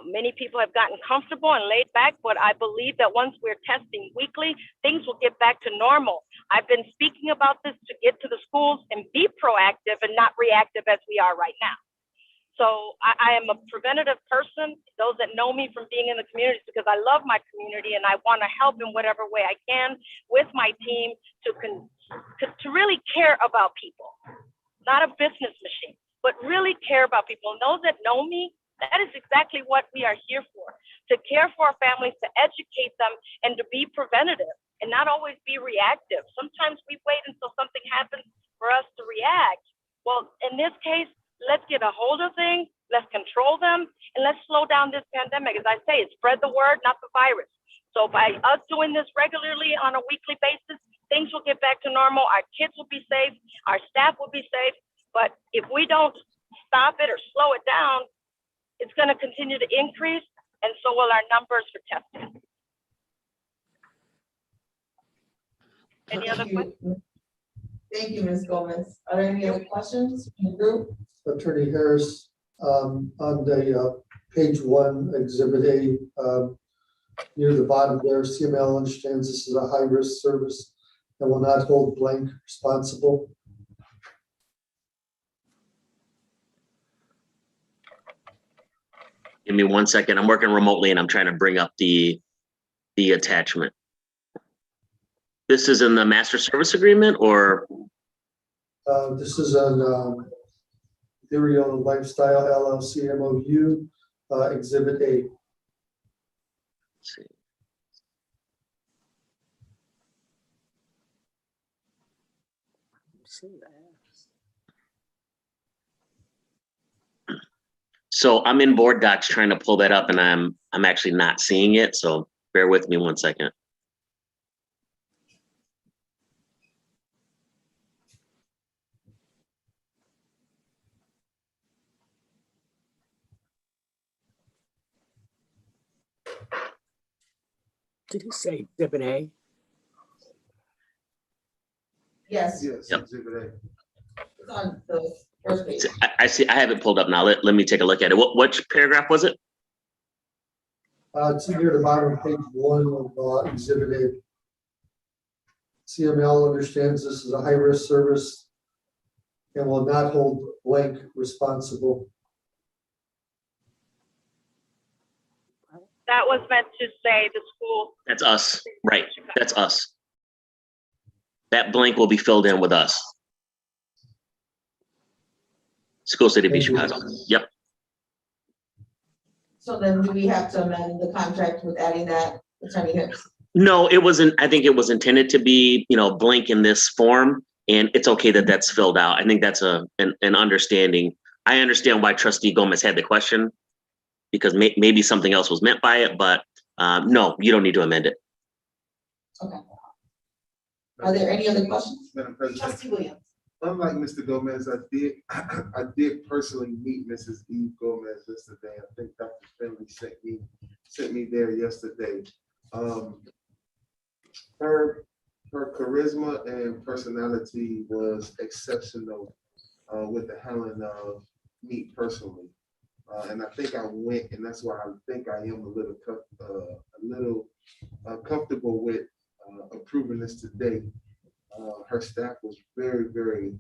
Many people have gotten comfortable and laid back, but I believe that once we're testing weekly, things will get back to normal. I've been speaking about this to get to the schools and be proactive and not reactive as we are right now. So I am a preventative person. Those that know me from being in the communities, because I love my community and I want to help in whatever way I can with my team to really care about people. Not a business machine, but really care about people. And those that know me That is exactly what we are here for, to care for our families, to educate them, and to be preventative and not always be reactive. Sometimes we wait until something happens for us to react. Well, in this case, let's get a hold of things, let's control them, and let's slow down this pandemic. As I say, it's spread the word, not the virus. So by us doing this regularly on a weekly basis, things will get back to normal. Our kids will be safe, our staff will be safe. But if we don't stop it or slow it down, it's going to continue to increase, and so will our numbers for testing. Any other questions? Thank you, Ms. Gomez. Are there any other questions from the group? Attorney Harris, on the page 1, Exhibit A, near the bottom there, CML understands this is a high-risk service and will not hold blank responsible. Give me 1 second. I'm working remotely and I'm trying to bring up the attachment. This is in the master service agreement, or? This is on Ethereal Lifestyle LLC MOU, Exhibit A. Let's see. So I'm in board docs trying to pull that up, and I'm actually not seeing it. So bear with me 1 second. Did he say Exhibit A? Yes, Yes, Yep. Exhibit A. it's on the first page. I see. I have it pulled up now. Let me take a look at it. Which paragraph was it? It's near the bottom of page 1 of Exhibit A. CML understands this is a high-risk service and will not hold blank responsible. That was meant to say the school. That's us, right? That's us. That blank will be filled in with us. School City of Chicago. Yep. So then do we have to amend the contract with adding that, Attorney Harris? No, it wasn't. I think it was intended to be, blank in this form, and it's okay that that's filled out. I think that's an understanding. I understand why Trustee Gomez had the question, because maybe something else was meant by it, but no, you don't need to amend it. Okay. Are there any other questions? Madam President, Trustee Williams. unlike Mr. Gomez, I did personally meet Mrs. Eve Gomez yesterday. I think Dr. Finley sent me there yesterday. Her charisma and personality was exceptional with the handling of me personally. And I think I went, and that's why I think I am a little comfortable with approving this today. Her staff was very, very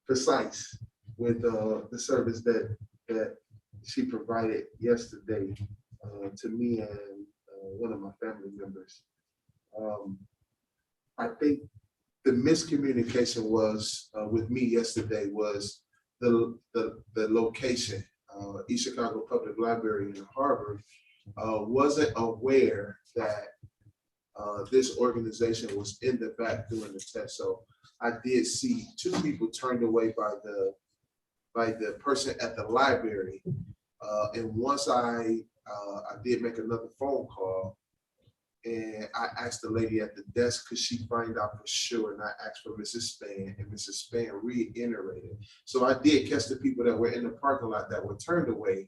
precise with the service that she provided yesterday to me and one of my family members. I think the miscommunication was with me yesterday was the location. East Chicago Public Library in Harvard wasn't aware that this organization was in the back doing the test. So I did see 2 people turned away by the person at the library. And once I did make another phone call, and I asked the lady at the desk, could she find out for sure? And I asked for Mrs. Spann, and Mrs. Spann reiterated. So I did catch the people that were in the parking lot that were turned away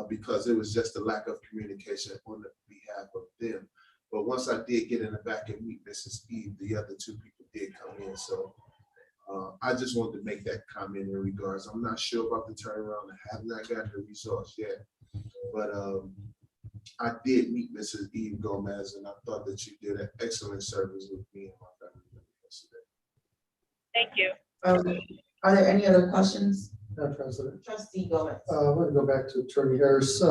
because it was just a lack of communication on the behalf of them. But once I did get in the back and meet Mrs. Eve, the other 2 people did come in. So I just wanted to make that comment in regards. I'm not sure about the turnaround. I have not gotten the results yet. But I did meet Mrs. Eve Gomez, and I thought that you did an excellent service with me and my family yesterday. Thank you. Are there any other questions? Madam President. Trustee Gomez. I want to go back to Attorney Harris.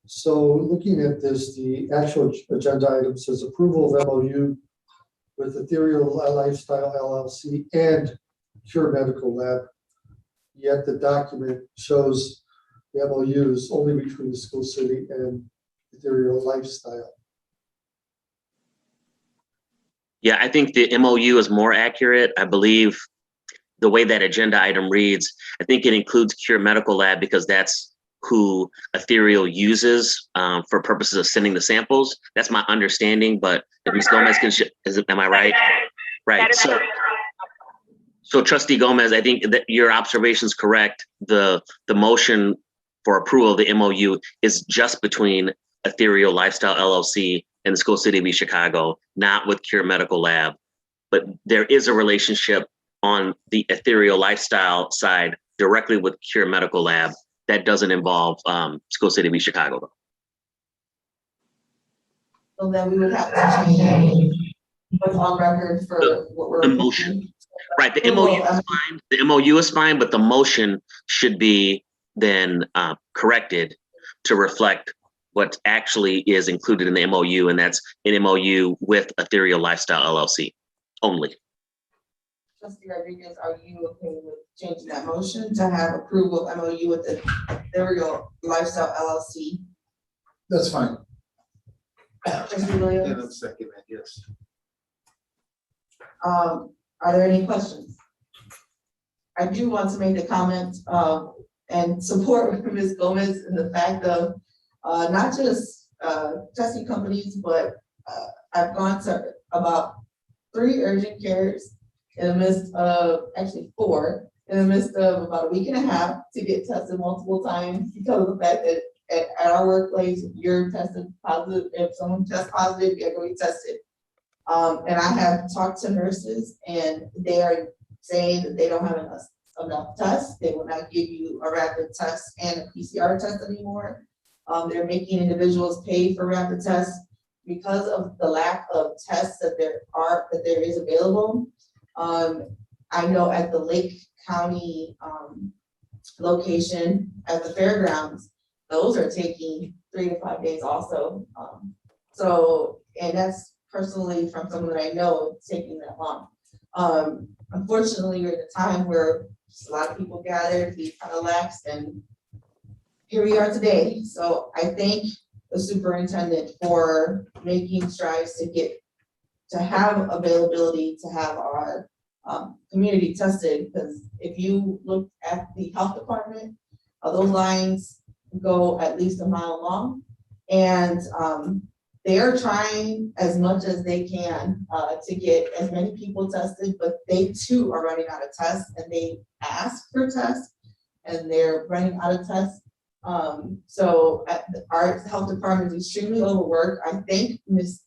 So looking at this, the actual agenda item says approval of MOU with Ethereal Lifestyle LLC and Cure Medical Lab. yet the document shows the MOUs only between the school city and Ethereal Lifestyle. Yeah, I think the MOU is more accurate. I believe the way that agenda item reads, I think it includes Cure Medical Lab because that's who Ethereal uses for purposes of sending the samples. That's my understanding, but if Ms. Gomez can, am I right? Right. So Trustee Gomez, I think that your observation is correct. The motion for approval of the MOU is just between Ethereal Lifestyle LLC and the School City of East Chicago, not with Cure Medical Lab. But there is a relationship on the Ethereal Lifestyle side directly with Cure Medical Lab that doesn't involve School City of East Chicago, though. So then we would have to change that what's on record for what we're. The motion. Right, the MOU is fine. The MOU is fine, but the motion should be then corrected to reflect what actually is included in the MOU, and that's an MOU with Ethereal Lifestyle LLC only. Trustee Rodriguez, are you okay with changing that motion to have approval of MOU with the Ethereal Lifestyle LLC? That's fine. Trustee Williams? And I'm second that, yes. Are there any questions? I do want to make a comment and support Ms. Gomez in the fact of not just testing companies, but I've gone to about 3 urgent cares in the midst of, actually 4, in the midst of about a week and a half to get tested multiple times because of the fact that at our workplace, if you're tested positive, if someone tests positive, you're going to be tested. And I have talked to nurses and they are saying that they don't have enough tests. They will not give you a rapid test and a PCR test anymore. They're making individuals pay for rapid tests because of the lack of tests that there is available. I know at the Lake County location at the fairgrounds, those are taking 3 to 5 days also. And that's personally from someone that I know it's taking that long. Unfortunately, we're at a time where just a lot of people gathered, we kind of laxed, and here we are today. So I thank the superintendent for making strides to have availability to have our community tested, because if you look at the health department, those lines go at least a mile long, and they are trying as much as they can to get as many people tested, but they too are running out of tests, and they ask for tests and they're running out of tests. So our health department is extremely overworked. I thank Ms.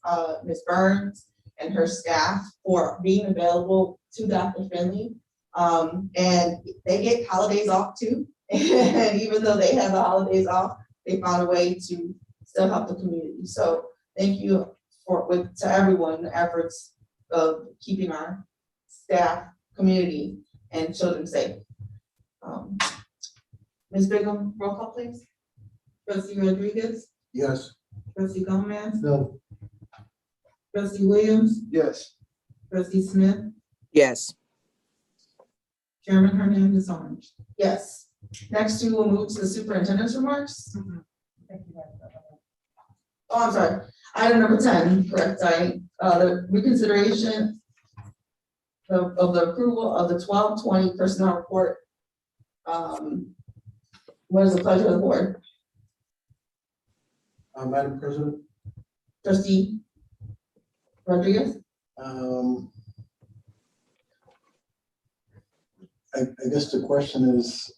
Burns and her staff for being available to Dr. Finley. And they get holidays off too. And even though they have the holidays off, they found a way to still help the community. So thank you to everyone, the efforts of keeping our staff, community, and children safe. Ms. Brigham, roll call please. Trustee Rodriguez, Yes. Trustee Gomez, No, Trustee Williams, Yes. Trustee Smith, Yes. Chairman Hernandez on. Yes. Next, we will move to the superintendent's remarks. Oh, I'm sorry. Item number 10, correct, sorry. The reconsideration of the approval of the 12/20 personnel report. What is the pleasure of the board? Madam President, Trustee Rodriguez? I guess the question is,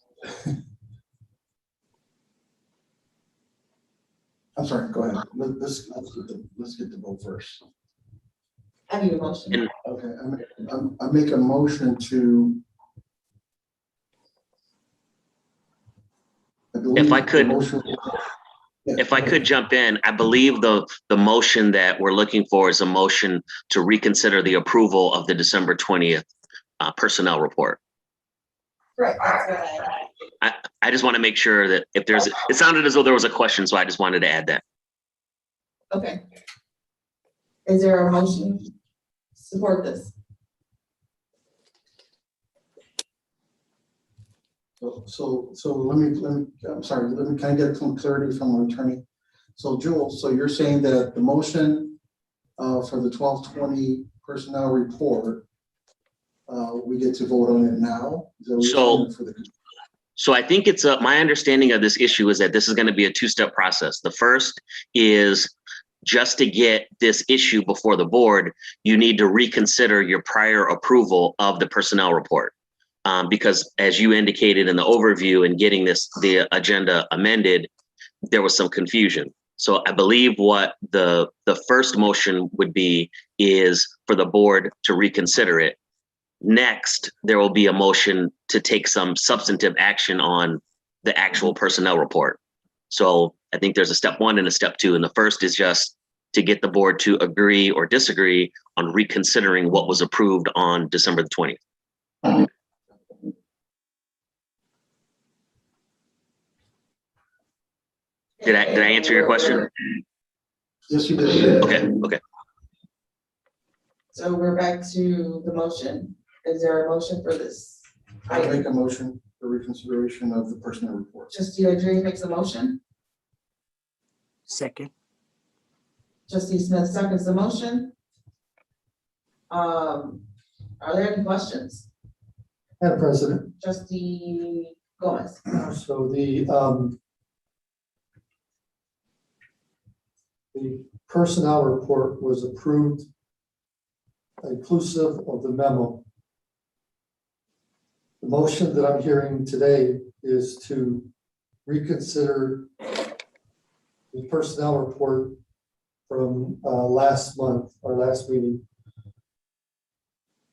I'm sorry, go ahead. Let's get the vote first. I need a motion. Okay, I make a motion to. If I could jump in, I believe the motion that we're looking for is a motion to reconsider the approval of the December 20th personnel report. Right. I just want to make sure that if there's, it sounded as though there was a question, so I just wanted to add that. Okay. Is there a motion to support this? So let me, I'm sorry, let me kind of get some clarity from our attorney. So Jules, so you're saying that the motion for the 12/20 personnel report, we get to vote on it now? Is that what you're saying for the? So I think it's my understanding of this issue is that this is going to be a two-step process. The first is just to get this issue before the board, you need to reconsider your prior approval of the personnel report. Because as you indicated in the overview and getting the agenda amended, there was some confusion. So I believe what the first motion would be is for the board to reconsider it. Next, there will be a motion to take some substantive action on the actual personnel report. So I think there's a step one and a step two. And the first is just to get the board to agree or disagree on reconsidering what was approved on December the 20th. Did I answer your question? Yes, you did. Okay. So we're back to the motion. Is there a motion for this? I make a motion for reconsideration of the personnel report. Trustee Adrian makes a motion. Second. Trustee Smith seconds the motion. Are there any questions? Madam President, Trustee Gomez. so the personnel report was approved inclusive of the memo. The motion that I'm hearing today is to reconsider the personnel report from last month, our last meeting.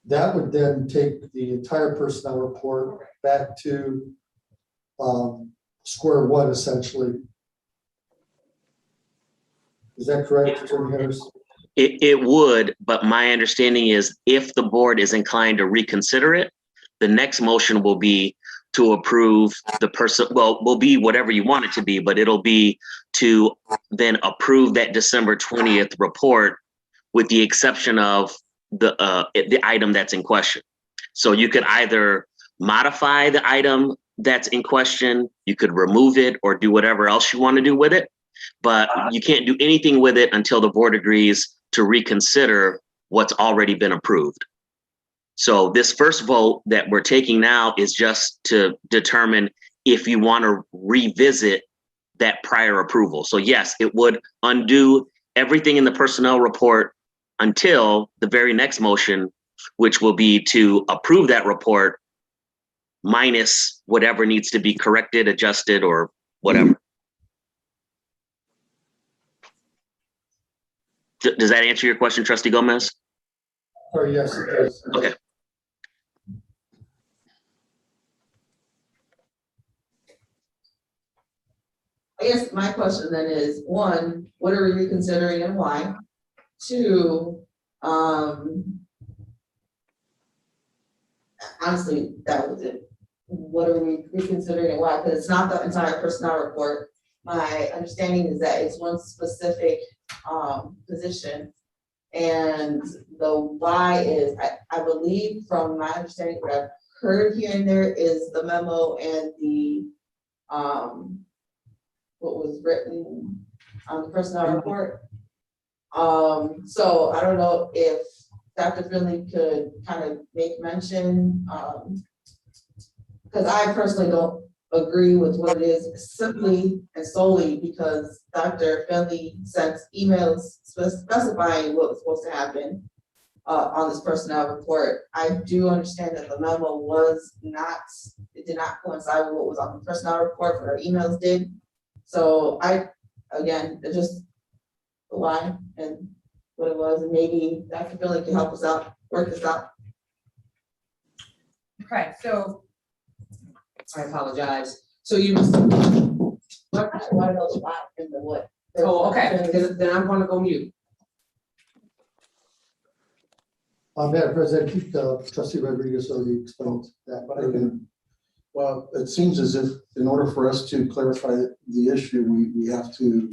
That would then take the entire personnel report back to square one, essentially. Is that correct, Attorney Harris? It would, but my understanding is if the board is inclined to reconsider it, the next motion will be to approve the will be whatever you want it to be, but it'll be to then approve that December 20th report with the exception of the item that's in question. So you could either modify the item that's in question, you could remove it or do whatever else you want to do with it, but you can't do anything with it until the board agrees to reconsider what's already been approved. So this first vote that we're taking now is just to determine if you want to revisit that prior approval. So yes, it would undo everything in the personnel report until the very next motion, which will be to approve that report minus whatever needs to be corrected, adjusted, or whatever. Does that answer your question, Trustee Gomez? Oh, yes, it does. Okay. I guess my question then is, one, what are we reconsidering and why? Two, honestly, that was it. What are we reconsidering and why? Because it's not the entire personnel report. My understanding is that it's one specific position. And the why is, I believe from my understanding, what I've heard here and there is the memo and the what was written on the personnel report. So I don't know if Dr. Finley could kind of make mention, because I personally don't agree with what it is simply and solely because Dr. Finley sent emails specifying what was supposed to happen on this personnel report. I do understand that the memo it did not coincide with what was on the personnel report, but our emails did. So again, it's just the why and what it was, and maybe Dr. Finley can help us out, work this out. Okay, so I apologize. So you, I want to know the why and the what. oh, okay, then I'm gonna go mute. Madam President, I think Trustee Rodriguez already explained that. But I can, well, it seems as if in order for us to clarify the issue, we have to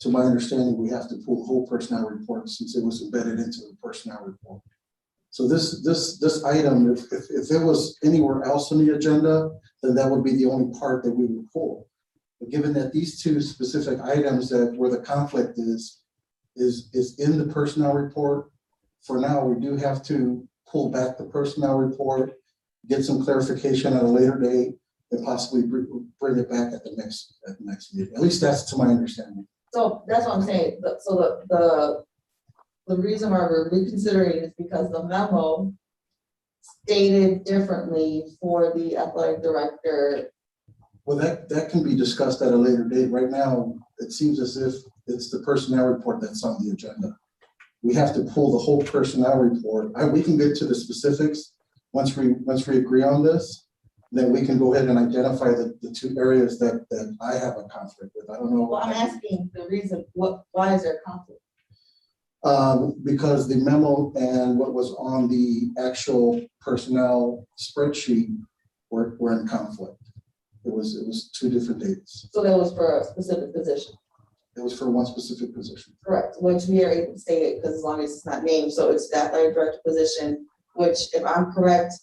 my understanding, we have to pull the whole personnel report since it was embedded into the personnel report. So this item, if it was anywhere else on the agenda, then that would be the only part that we would pull. But given that these two specific items that where the conflict is in the personnel report, for now, we do have to pull back the personnel report, get some clarification at a later date, and possibly bring it back at the next meeting. At least that's to my understanding. So that's what I'm saying. So the reason why we're reconsidering is because the memo stated differently for the athletic director. Well, that can be discussed at a later date. Right now, it seems as if it's the personnel report that's on the agenda. We have to pull the whole personnel report. We can get to the specifics once we agree on this. Then we can go ahead and identify the two areas that I have a conflict with. I don't know. Well, I'm asking the reason, why is there a conflict? Because the memo and what was on the actual personnel spreadsheet were in conflict. It was two different dates. So that was for a specific position. It was for one specific position. Correct, which we are able to state it because as long as it's not named, so it's that athletic director position, which if I'm correct,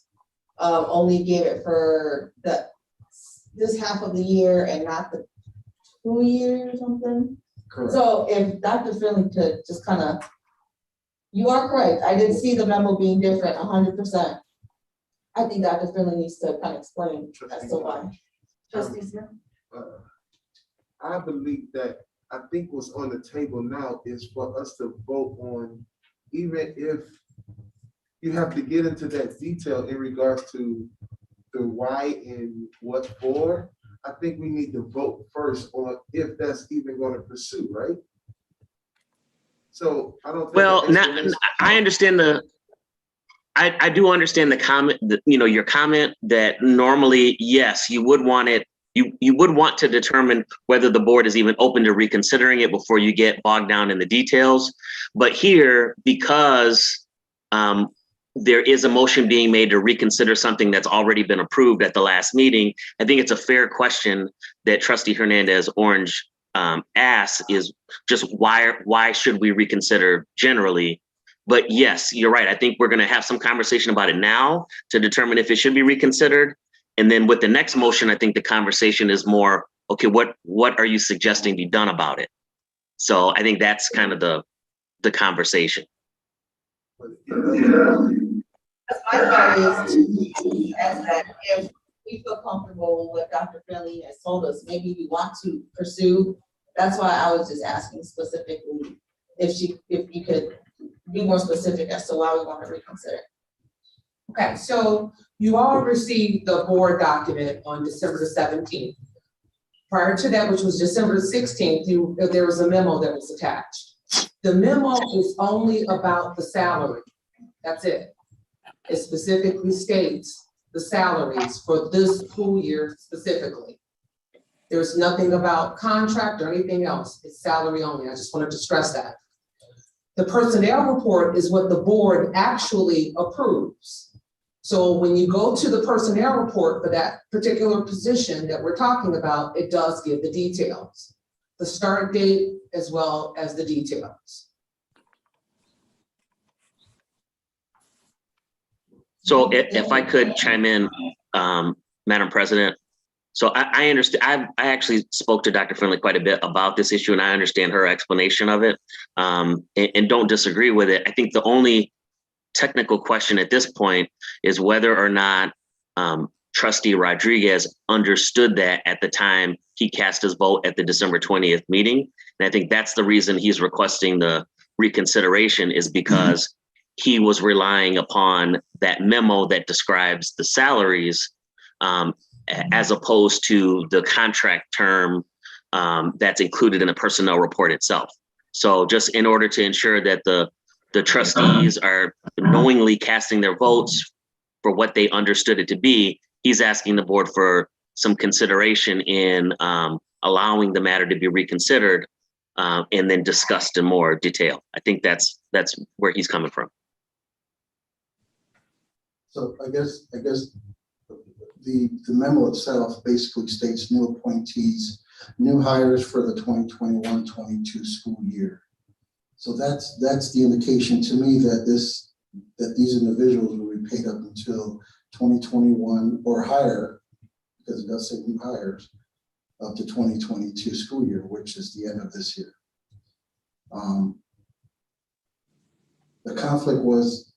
only gave it for this half of the year and not the 2 years or something. Correct. So if Dr. Finley could just kind of, you are correct. I didn't see the memo being different 100%. I think Dr. Finley needs to kind of explain as to why. Trustee Smith? I believe that, I think what's on the table now is for us to vote on, even if you have to get into that detail in regards to the why and what for, I think we need to vote first on if that's even going to pursue, right? So I don't think. Well, I understand I do understand the comment, your comment that normally, yes, you would want it, you would want to determine whether the board is even open to reconsidering it before you get bogged down in the details. But here, because there is a motion being made to reconsider something that's already been approved at the last meeting, I think it's a fair question that Trustee Hernandez Orange asks, is just why should we reconsider generally? But yes, you're right. I think we're going to have some conversation about it now to determine if it should be reconsidered. And then with the next motion, I think the conversation is more, okay, what are you suggesting be done about it? So I think that's kind of the conversation. My thought is that if we feel comfortable with what Dr. Finley has told us, maybe we want to pursue. That's why I was just asking specifically if you could be more specific as to why we want to reconsider. Okay, so you all received the board document on December the 17th. Prior to that, which was December 16th, there was a memo that was attached. The memo is only about the salary. That's it. It specifically states the salaries for this school year specifically. There's nothing about contract or anything else. It's salary only. I just wanted to stress that. The personnel report is what the board actually approves. So when you go to the personnel report for that particular position that we're talking about, it does give the details, the start date as well as the details. So if I could chime in, Madam President. So I understand, I actually spoke to Dr. Finley quite a bit about this issue, and I understand her explanation of it, and don't disagree with it. I think the only technical question at this point is whether or not Trustee Rodriguez understood that at the time he cast his vote at the December 20th meeting. And I think that's the reason he's requesting the reconsideration, is because he was relying upon that memo that describes the salaries as opposed to the contract term that's included in the personnel report itself. So just in order to ensure that the trustees are knowingly casting their votes for what they understood it to be, he's asking the board for some consideration in allowing the matter to be reconsidered and then discussed in more detail. I think that's where he's coming from. So I guess the memo itself basically states new appointees, new hires for the 2021-22 school year. So that's the indication to me that that these individuals will be paid up until 2021 or higher, because it does say new hires, up to 2022 school year, which is the end of this year. The conflict was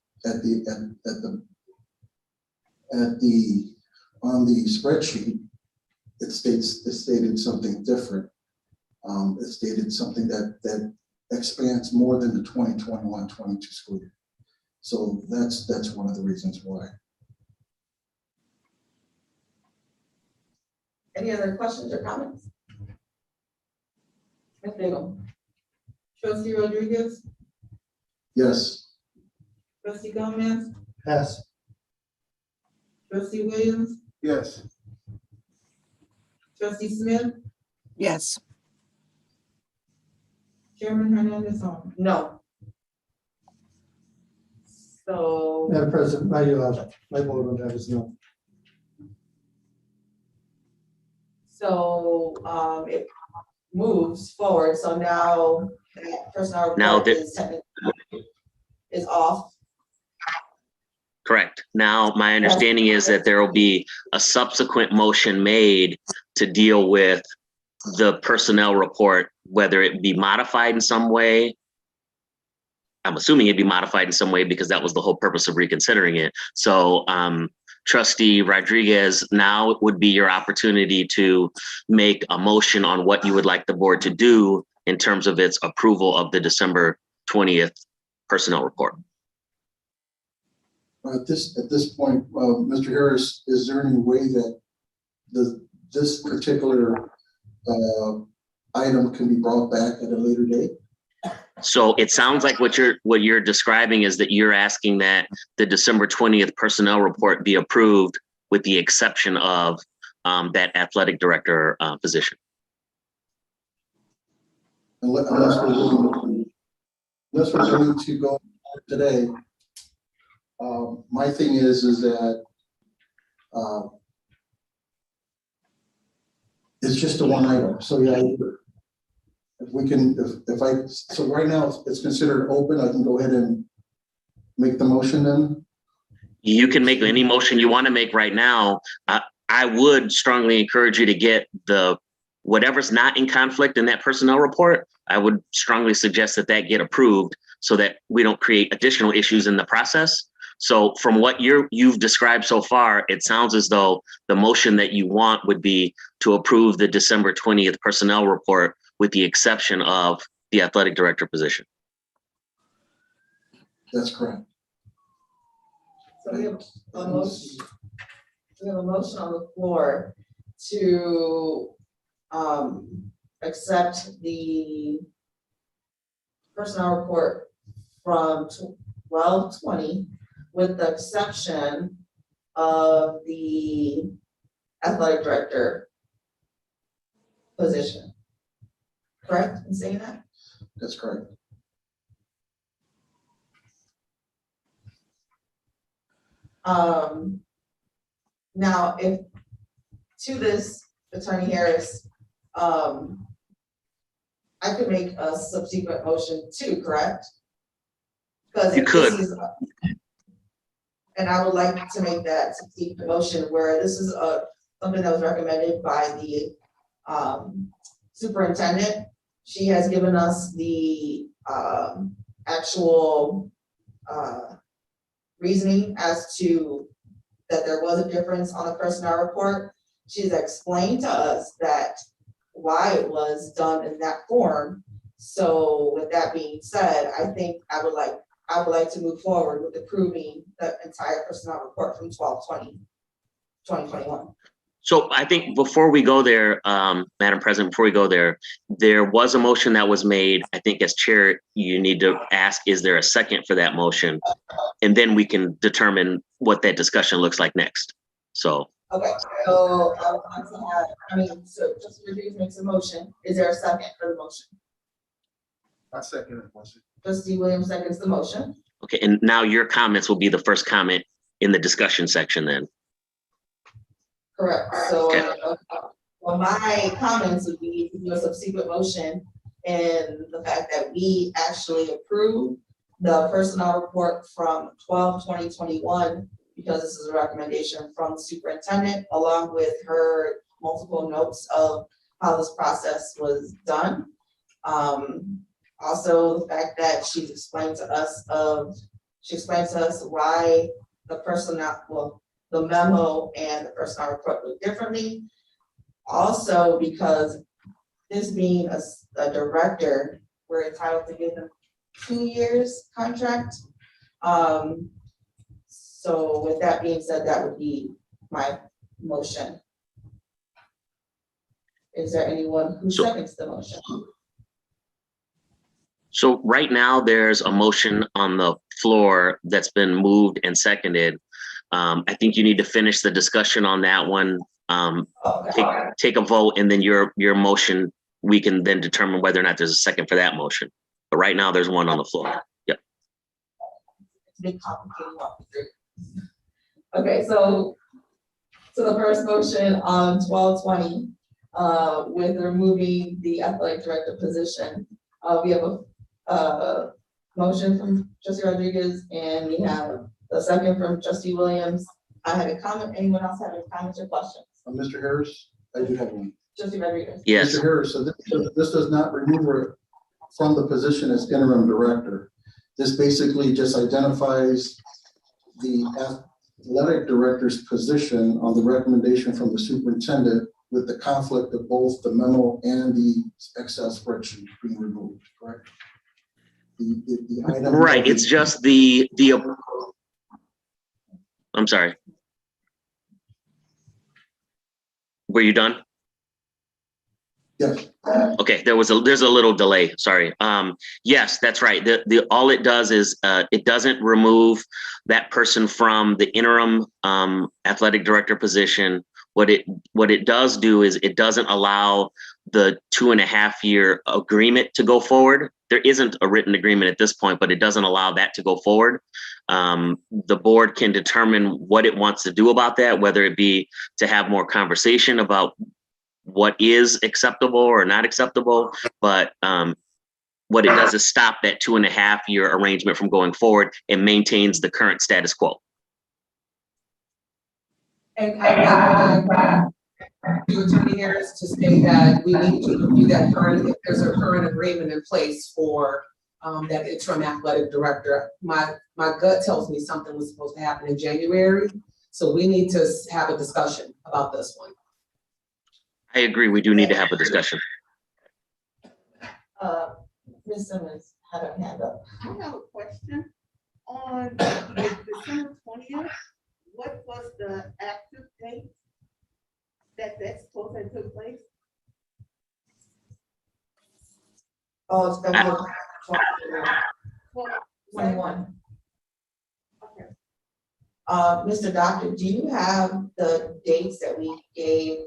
on the spreadsheet, it stated something different. It stated something that expands more than the 2021-22 school year. So that's one of the reasons why. Any other questions or comments? Ms. Bingham? Trustee Rodriguez, Yes. trustee Gomez, Pass. trustee Williams, Yes. trustee Smith, Yes. Chairman Hernandez on. No. So, Madam President, my vote on that is no. it moves forward, so now that personnel Now report that- is technically is off. Correct. Now, my understanding is that there will be a subsequent motion made to deal with the personnel report, whether it be modified in some way. I'm assuming it'd be modified in some way because that was the whole purpose of reconsidering it. So, Trustee Rodriguez, now would be your opportunity to make a motion on what you would like the board to do in terms of its approval of the December 20th personnel report. At this point, Mr. Harris, is there any way that this particular item can be brought back at a later date? So it sounds like what you're describing is that you're asking that the December 20th personnel report be approved with the exception of that athletic director position. Unless we're going to go today. My thing is that it's just a one item. So yeah, if we can, so right now it's considered open, I can go ahead and make the motion then. You can make any motion you want to make right now. I would strongly encourage you to get whatever's not in conflict in that personnel report. I would strongly suggest that get approved so that we don't create additional issues in the process. So from what you've described so far, it sounds as though the motion that you want would be to approve the December 20th personnel report with the exception of the athletic director position. That's correct. So we have a motion. We have a motion on the floor to accept the personnel report from 12/20 with the exception of the athletic director position. Correct in saying that? That's correct. Now, if to this, Attorney Harris, I could make a subsequent motion too, correct? Because You could. And I would like to make that subsequent motion where this is something that was recommended by the superintendent. She has given us the actual reasoning as to that there was a difference on the personnel report. She's explained to us that why it was done in that form. So with that being said, I think I would like to move forward with approving the entire personnel report from 12/20/2021. So I think before we go there, Madam President, there was a motion that was made. I think as chair, you need to ask, is there a second for that motion? And then we can determine what that discussion looks like next. So. Okay, so I would like to have, so Trustee Rodriguez makes a motion. Is there a second for the motion? I second that motion. Trustee Williams seconds the motion. Okay, and now your comments will be the first comment in the discussion section then. Correct, so, Okay. well, my comments would be to do a subsequent motion and the fact that we actually approve the personnel report from 12/2021, because this is a recommendation from the superintendent, along with her multiple notes of how this process was done. Also, the fact that she explained to us why the personnel, well, the memo and the personnel report look differently. Also, because this being a director, we're entitled to give them 2 years contract. So with that being said, that would be my motion. Is there anyone who seconds the motion? So right now, there's a motion on the floor that's been moved and seconded. I think you need to finish the discussion on that one. Take a vote, and then your motion, we can then determine whether or not there's a second for that motion. But right now, there's one on the floor. Yep. It's a bit complicated. Okay, so the first motion on 12/20, with removing the athletic director position, we have a motion from Trustee Rodriguez, and we have a second from Trustee Williams. I have a comment. Anyone else have any comments or questions? Mr. Harris, I do have one. Trustee Rodriguez. Yes. Mr. Harris, so this does not remove her from the position as interim director. This basically just identifies the athletic director's position on the recommendation from the superintendent, with the conflict of both the memo and the Excel spreadsheet being removed, correct? The item. Right, it's just I'm sorry. Were you done? Yes. Okay, there's a little delay, sorry. Yes, that's right. All it does is it doesn't remove that person from the interim athletic director position. What it does do is it doesn't allow the 2.5-year agreement to go forward. There isn't a written agreement at this point, but it doesn't allow that to go forward. The board can determine what it wants to do about that, whether it be to have more conversation about what is acceptable or not acceptable. But what it does is stop that 2.5-year arrangement from going forward and maintains the current status quo. And I to Attorney Harris to say that we need to review that if there's a current agreement in place for that interim athletic director. My gut tells me something was supposed to happen in January, so we need to have a discussion about this one. I agree, we do need to have a discussion. Ms. Simmons had her hand up. I have a question. On December 20th, what was the active date that supposed to took place? Oh, it's February 21. Okay. Mr. Doctor, do you have the dates that we gave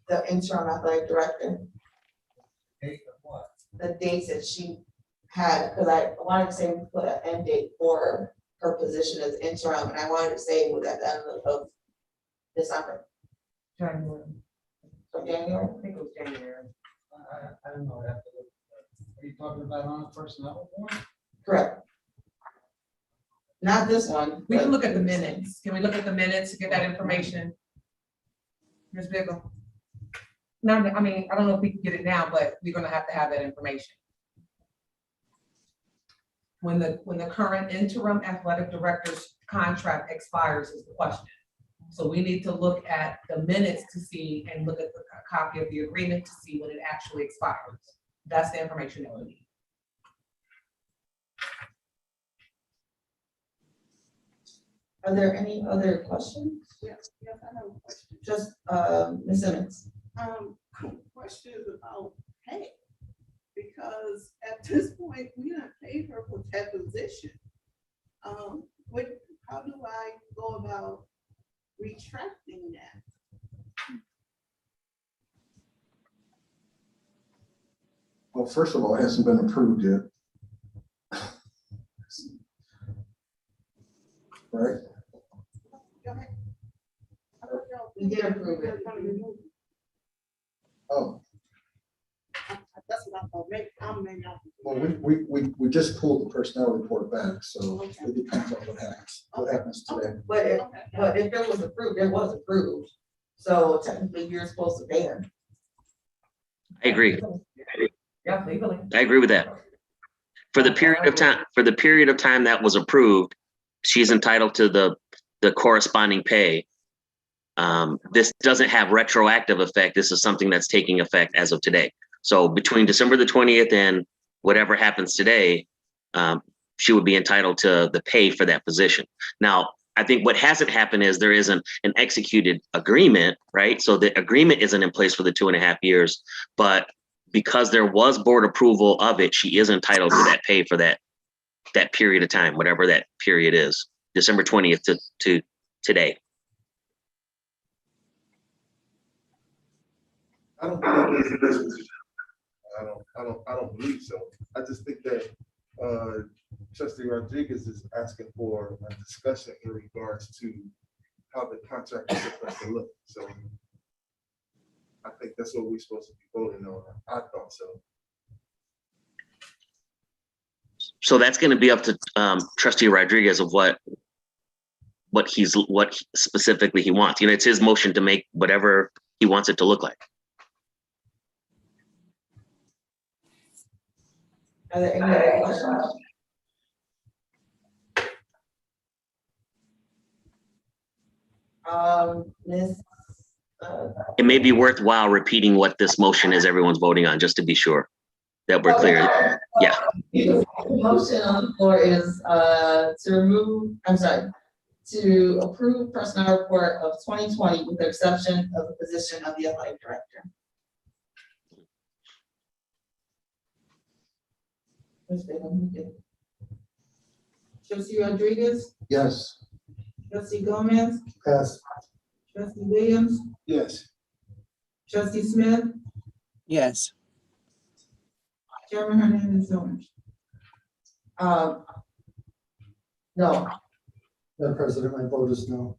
the interim athletic director? Date of what? The dates that she had, because I wanted to say we put an end date for her position as interim, and I wanted to say it was at the end of December. January. So January? I think it was January. I don't know. Are you talking about on a personnel board? Correct. Not this one. We can look at the minutes. Can we look at the minutes to get that information? Ms. Biggle? No, I mean, I don't know if we can get it now, but we're gonna have to have that information. When the current interim athletic director's contract expires is the question. So we need to look at the minutes to see and look at the copy of the agreement to see when it actually expires. That's the information that we need. Are there any other questions? Yes, I have a question. Just Ms. Simmons. Question is about pay, because at this point, we don't pay her for that position. How do I go about retracting that? Well, first of all, it hasn't been approved yet. Right? We did approve it. Oh, That's what Well, we just pulled the personnel report back, so it depends on what happens today. But if it was approved, it was approved. So technically, you're supposed to pay him. I agree. Yeah, legally. I agree with that. For the period of time that was approved, she's entitled to the corresponding pay. This doesn't have retroactive effect. This is something that's taking effect as of today. So between December the 20th and whatever happens today, she would be entitled to the pay for that position. Now, I think what hasn't happened is there isn't an executed agreement, right? So the agreement isn't in place for the 2.5 years, but because there was board approval of it, she is entitled to that pay for that period of time, whatever that period is, December 20th to today. I don't believe it's a business. I don't believe so. I just think that Trustee Rodriguez is asking for a discussion in regards to how the contract is supposed to look. So I think that's what we're supposed to be voting on. I thought so. So that's going to be up to Trustee Rodriguez of what specifically he wants. You know, it's his motion to make whatever he wants it to look like. Are there any other questions? Ms. It may be worthwhile repeating what this motion is everyone's voting on, just to be sure that we're clear. Yeah. The motion on the floor is to approve personnel report of 2020 with the exception of the position of the athletic director. Trustee Rodriguez, Yes. trustee Gomez, Pass. trustee Williams, Yes. trustee Smith, Yes. Chairman Hernandez on. No. Madam President, my vote is no.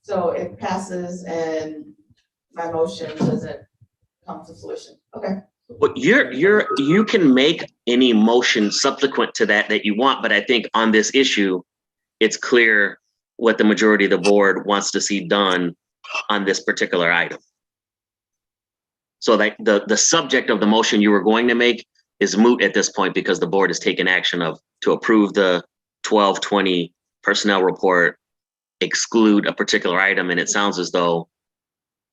So it passes and my motion doesn't come to fruition. Okay. But you can make any motion subsequent to that you want, but I think on this issue, it's clear what the majority of the board wants to see done on this particular item. So that the subject of the motion you were going to make is moot at this point because the board has taken action to approve the 12/20 personnel report, exclude a particular item, and it sounds as though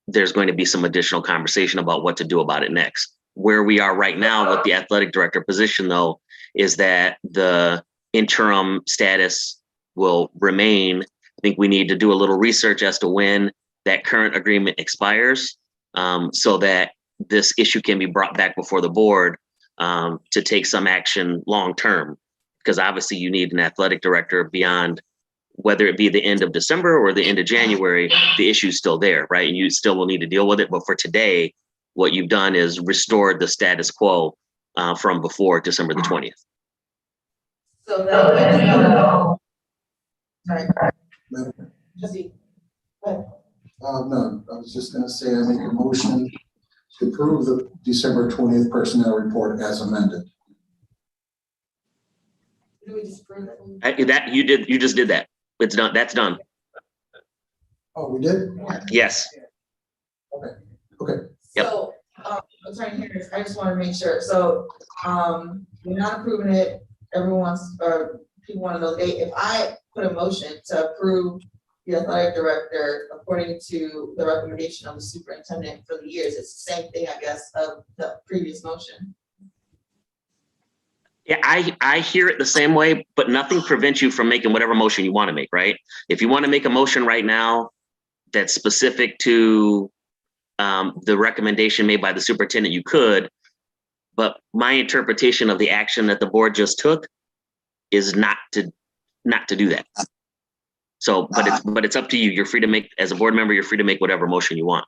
there's going to be some additional conversation about what to do about it next. Where we are right now with the athletic director position, though, is that the interim status will remain. I think we need to do a little research as to when that current agreement expires, so that this issue can be brought back before the board to take some action long-term. Because obviously you need an athletic director beyond, whether it be the end of December or the end of January, the issue's still there, right? And you still will need to deal with it. But for today, what you've done is restored the status quo from before December the 20th. So that. Sorry. Trustee. No, I was just gonna say, I make a motion to approve the December 20th personnel report as amended. Do we just approve that? You just did that. It's done. That's done. Oh, we did? Yes. Okay. Yep. So, Attorney Harris, I just want to make sure. So, we're not approving it. Everyone's, people want to know the date. If I put a motion to approve the athletic director according to the recommendation of the superintendent for the years, it's the same thing, I guess, of the previous motion. Yeah, I hear it the same way, but nothing prevents you from making whatever motion you want to make, right? If you want to make a motion right now that's specific to the recommendation made by the superintendent, you could, but my interpretation of the action that the board just took is not to do that. So, but it's up to you. You're free to make, as a board member, you're free to make whatever motion you want.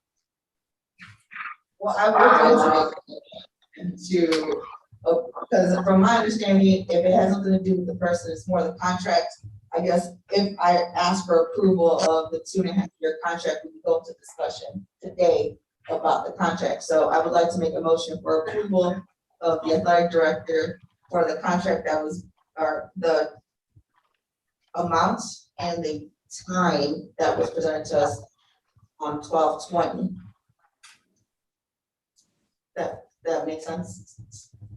Well, I would like to, because from my understanding, if it has nothing to do with the person, it's more the contract I guess if I ask for approval of the 2.5-year contract, we can go into discussion today about the contract. So I would like to make a motion for approval of the athletic director for the contract that was, or the amount and the time that was presented to us on 12/20. That makes sense?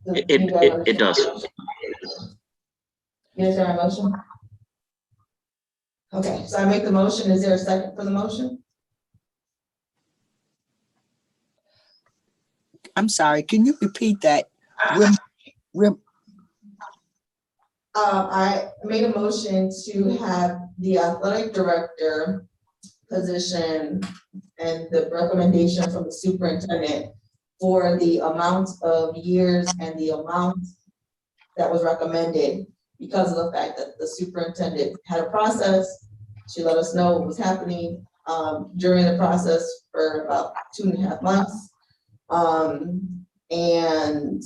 It does. You understand my motion? Okay, so I make the motion. Is there a second for the motion? I'm sorry, can you repeat that? I made a motion to have the athletic director position and the recommendation from the superintendent for the amount of years and the amount that was recommended because of the fact that the superintendent had a process. She let us know what was happening during the process for about 2.5 months. And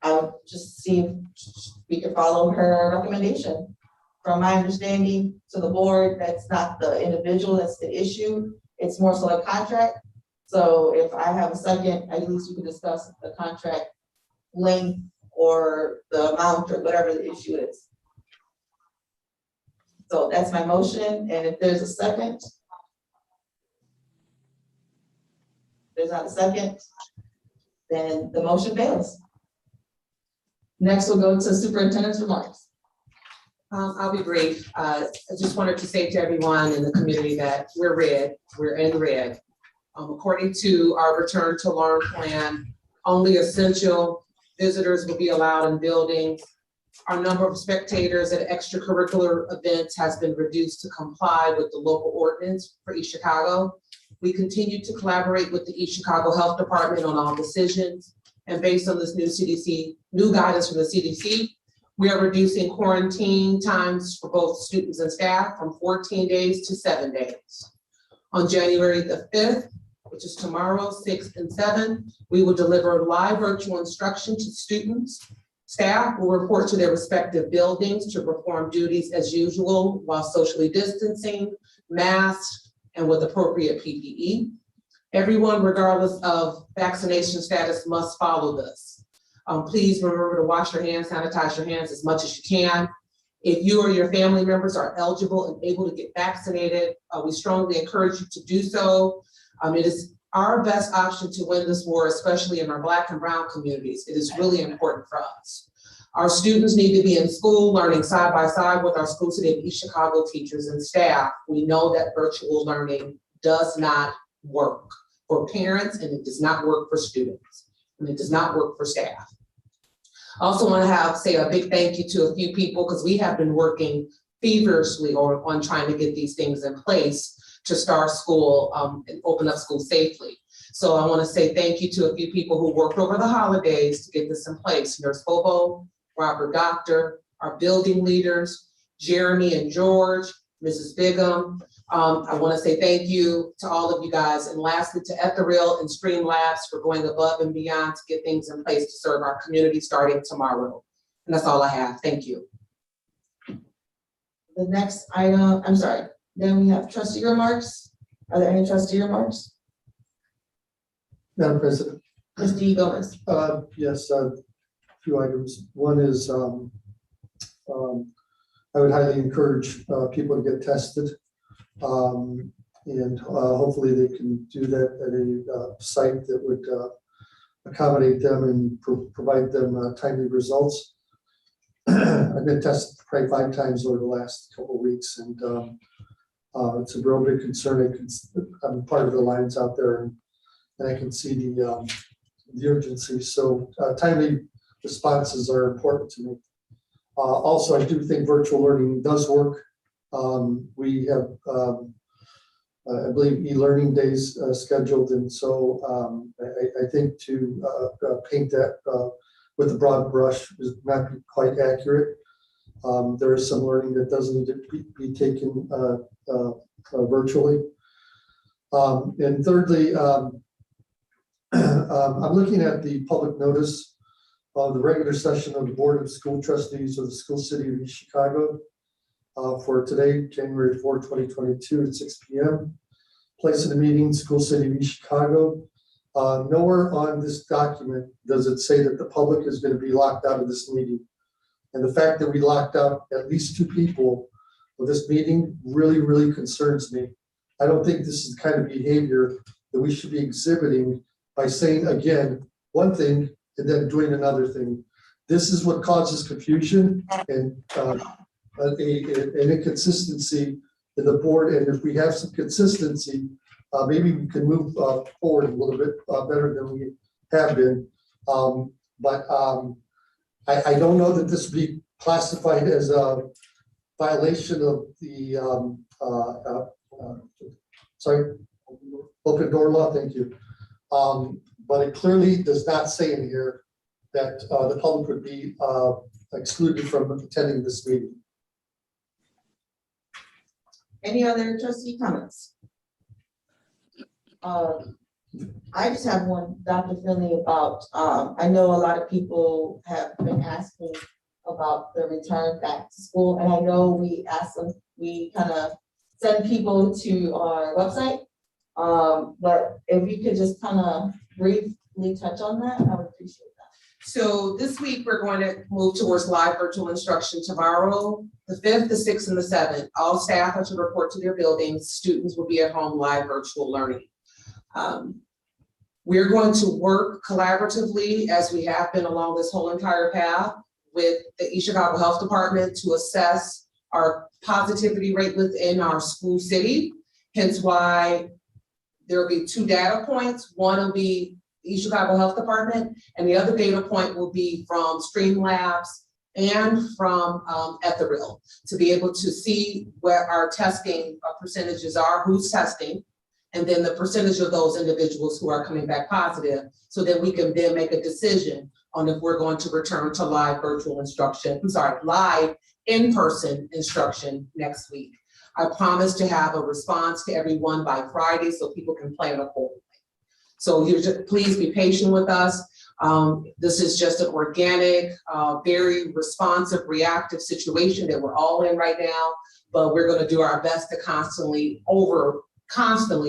I would just see if we could follow her recommendation. From my understanding to the board, that's not the individual, that's the issue. It's more so a contract. So if I have a second, at least we can discuss the contract length or the amount or whatever the issue is. So that's my motion. And if there's a second, there's not a second, then the motion fails. Next, we'll go to superintendent's remarks. I'll be brief. I just wanted to say to everyone in the community that we're in red. According to our return to learn plan, only essential visitors will be allowed in buildings. Our number of spectators at extracurricular events has been reduced to comply with the local ordinance for East Chicago. We continue to collaborate with the East Chicago Health Department on all decisions. And based on this new guidance from the CDC, we are reducing quarantine times for both students and staff from 14 days to 7 days. On January the 5th, which is tomorrow, 6 and 7, we will deliver live virtual instruction to students. Staff will report to their respective buildings to perform duties as usual while socially distancing, masked, and with appropriate PPE. Everyone, regardless of vaccination status, must follow this. Please remember to wash your hands, sanitize your hands as much as you can. If you or your family members are eligible and able to get vaccinated, we strongly encourage you to do so. It is our best option to win this war, especially in our Black and Brown communities. It is really important for us. Our students need to be in school, learning side by side with our School City of East Chicago teachers and staff. We know that virtual learning does not work for parents, and it does not work for students, and it does not work for staff. I also want to say a big thank you to a few people, because we have been working feverishly on trying to get these things in place to start school and open up school safely. So I want to say thank you to a few people who worked over the holidays to get this in place. Nurse Bobo, Robert Doctor, our building leaders, Jeremy and George, Mrs. Bigham. I want to say thank you to all of you guys. And lastly, to Ethereal and Streamlabs for going above and beyond to get things in place to serve our community starting tomorrow. And that's all I have. Thank you. The next item, I'm sorry, then we have trustee remarks. Are there any trustee remarks? Madam President. Trustee Gomez. Yes, a few items. One is I would highly encourage people to get tested. And hopefully they can do that at a site that would accommodate them and provide them timely results. I've been tested probably 5 times over the last couple of weeks, and it's a real big concern. I'm part of the lines out there, and I can see the urgency. So timely responses are important to me. Also, I do think virtual learning does work. We have, I believe, e-learning days scheduled, and so I think to paint that with a broad brush is not quite accurate. There is some learning that does need to be taken virtually. And thirdly, I'm looking at the public notice of the regular session of the Board of School Trustees of the School City of East Chicago for today, January 4, 2022 at 6 p.m. Place of the meeting, School City of East Chicago. Nowhere on this document does it say that the public is going to be locked out of this meeting. And the fact that we locked out at least 2 people of this meeting really, really concerns me. I don't think this is the kind of behavior that we should be exhibiting by saying, again, one thing and then doing another thing. This is what causes confusion and an inconsistency in the board. And if we have some consistency, maybe we can move forward a little bit better than we have been. I don't know that this would be classified as a violation of the open door law. Thank you. But it clearly does not say in here that the public would be excluded from attending this meeting. Any other trustee comments? I just have one, Dr. Finley, about, I know a lot of people have been asking about the return back to school, and I know we asked them, we kind of send people to our website, but if you could just kind of briefly touch on that, I would appreciate that. So this week, we're going to move towards live virtual instruction tomorrow, the 5th, the 6th, and the 7th. All staff are to report to their buildings. Students will be at home live virtual learning. We're going to work collaboratively, as we have been along this whole entire path, with the East Chicago Health Department to assess our positivity rate within our school city. Hence why there will be 2 data points. One will be East Chicago Health Department, and the other data point will be from Streamlabs and from Ethereal, to be able to see where our testing percentages are, who's testing, and then the percentage of those individuals who are coming back positive, so that we can then make a decision on if we're going to return to live virtual instruction, live in-person instruction next week. I promise to have a response to everyone by Friday so people can plan accordingly. So please be patient with us. This is just an organic, very responsive, reactive situation that we're all in right now, but we're gonna do our best to constantly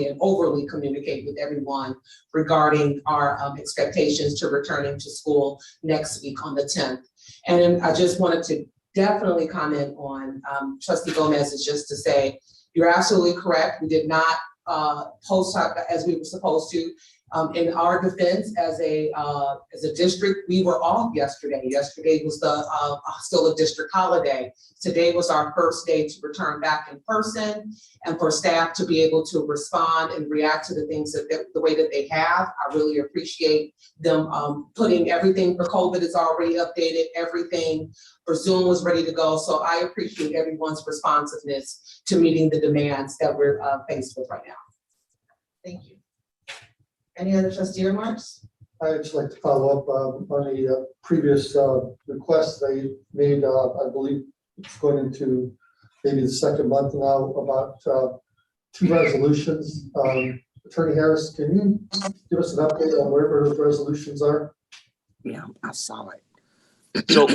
and overly communicate with everyone regarding our expectations to returning to school next week on the 10th. And then I just wanted to definitely comment on Trustee Gomez's, just to say, you're absolutely correct. We did not post as we were supposed to. In our defense, as a district, we were off yesterday. Yesterday was still a district holiday. Today was our first day to return back in person, and for staff to be able to respond and react to the things the way that they have. I really appreciate them putting everything for COVID is already updated. Everything for Zoom was ready to go. So I appreciate everyone's responsiveness to meeting the demands that we're faced with right now. Thank you. Any other trustee remarks? I'd just like to follow up on a previous request they made. I believe it's going into maybe the 2nd month now, about 2 resolutions. Attorney Harris, can you give us an update on where those resolutions are? Yeah, I saw it. So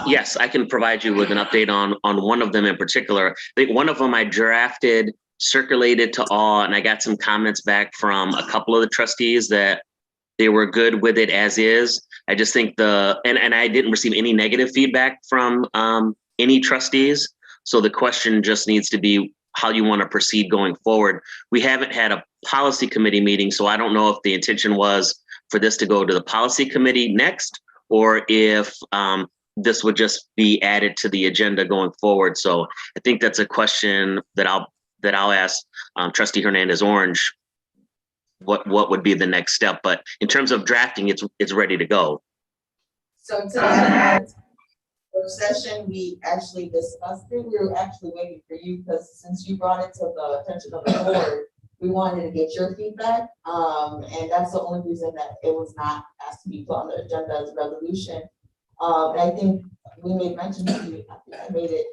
yes, I can provide you with an update on one of them in particular. I think one of them I drafted, circulated to all, and I got some comments back from a couple of the trustees that they were good with it as is. I just think and I didn't receive any negative feedback from any trustees. So the question just needs to be how you want to proceed going forward. We haven't had a policy committee meeting, so I don't know if the intention was for this to go to the policy committee next, or if this would just be added to the agenda going forward. So I think that's a question that I'll ask Trustee Hernandez Orange, what would be the next step. But in terms of drafting, it's ready to go. So to that work session, we actually discussed it. We were actually waiting for you, because since you brought it to the attention of the board, we wanted to get your feedback. And that's the only reason that it was not asked to be put on the agenda as a resolution. And I think we made mention to you, I made it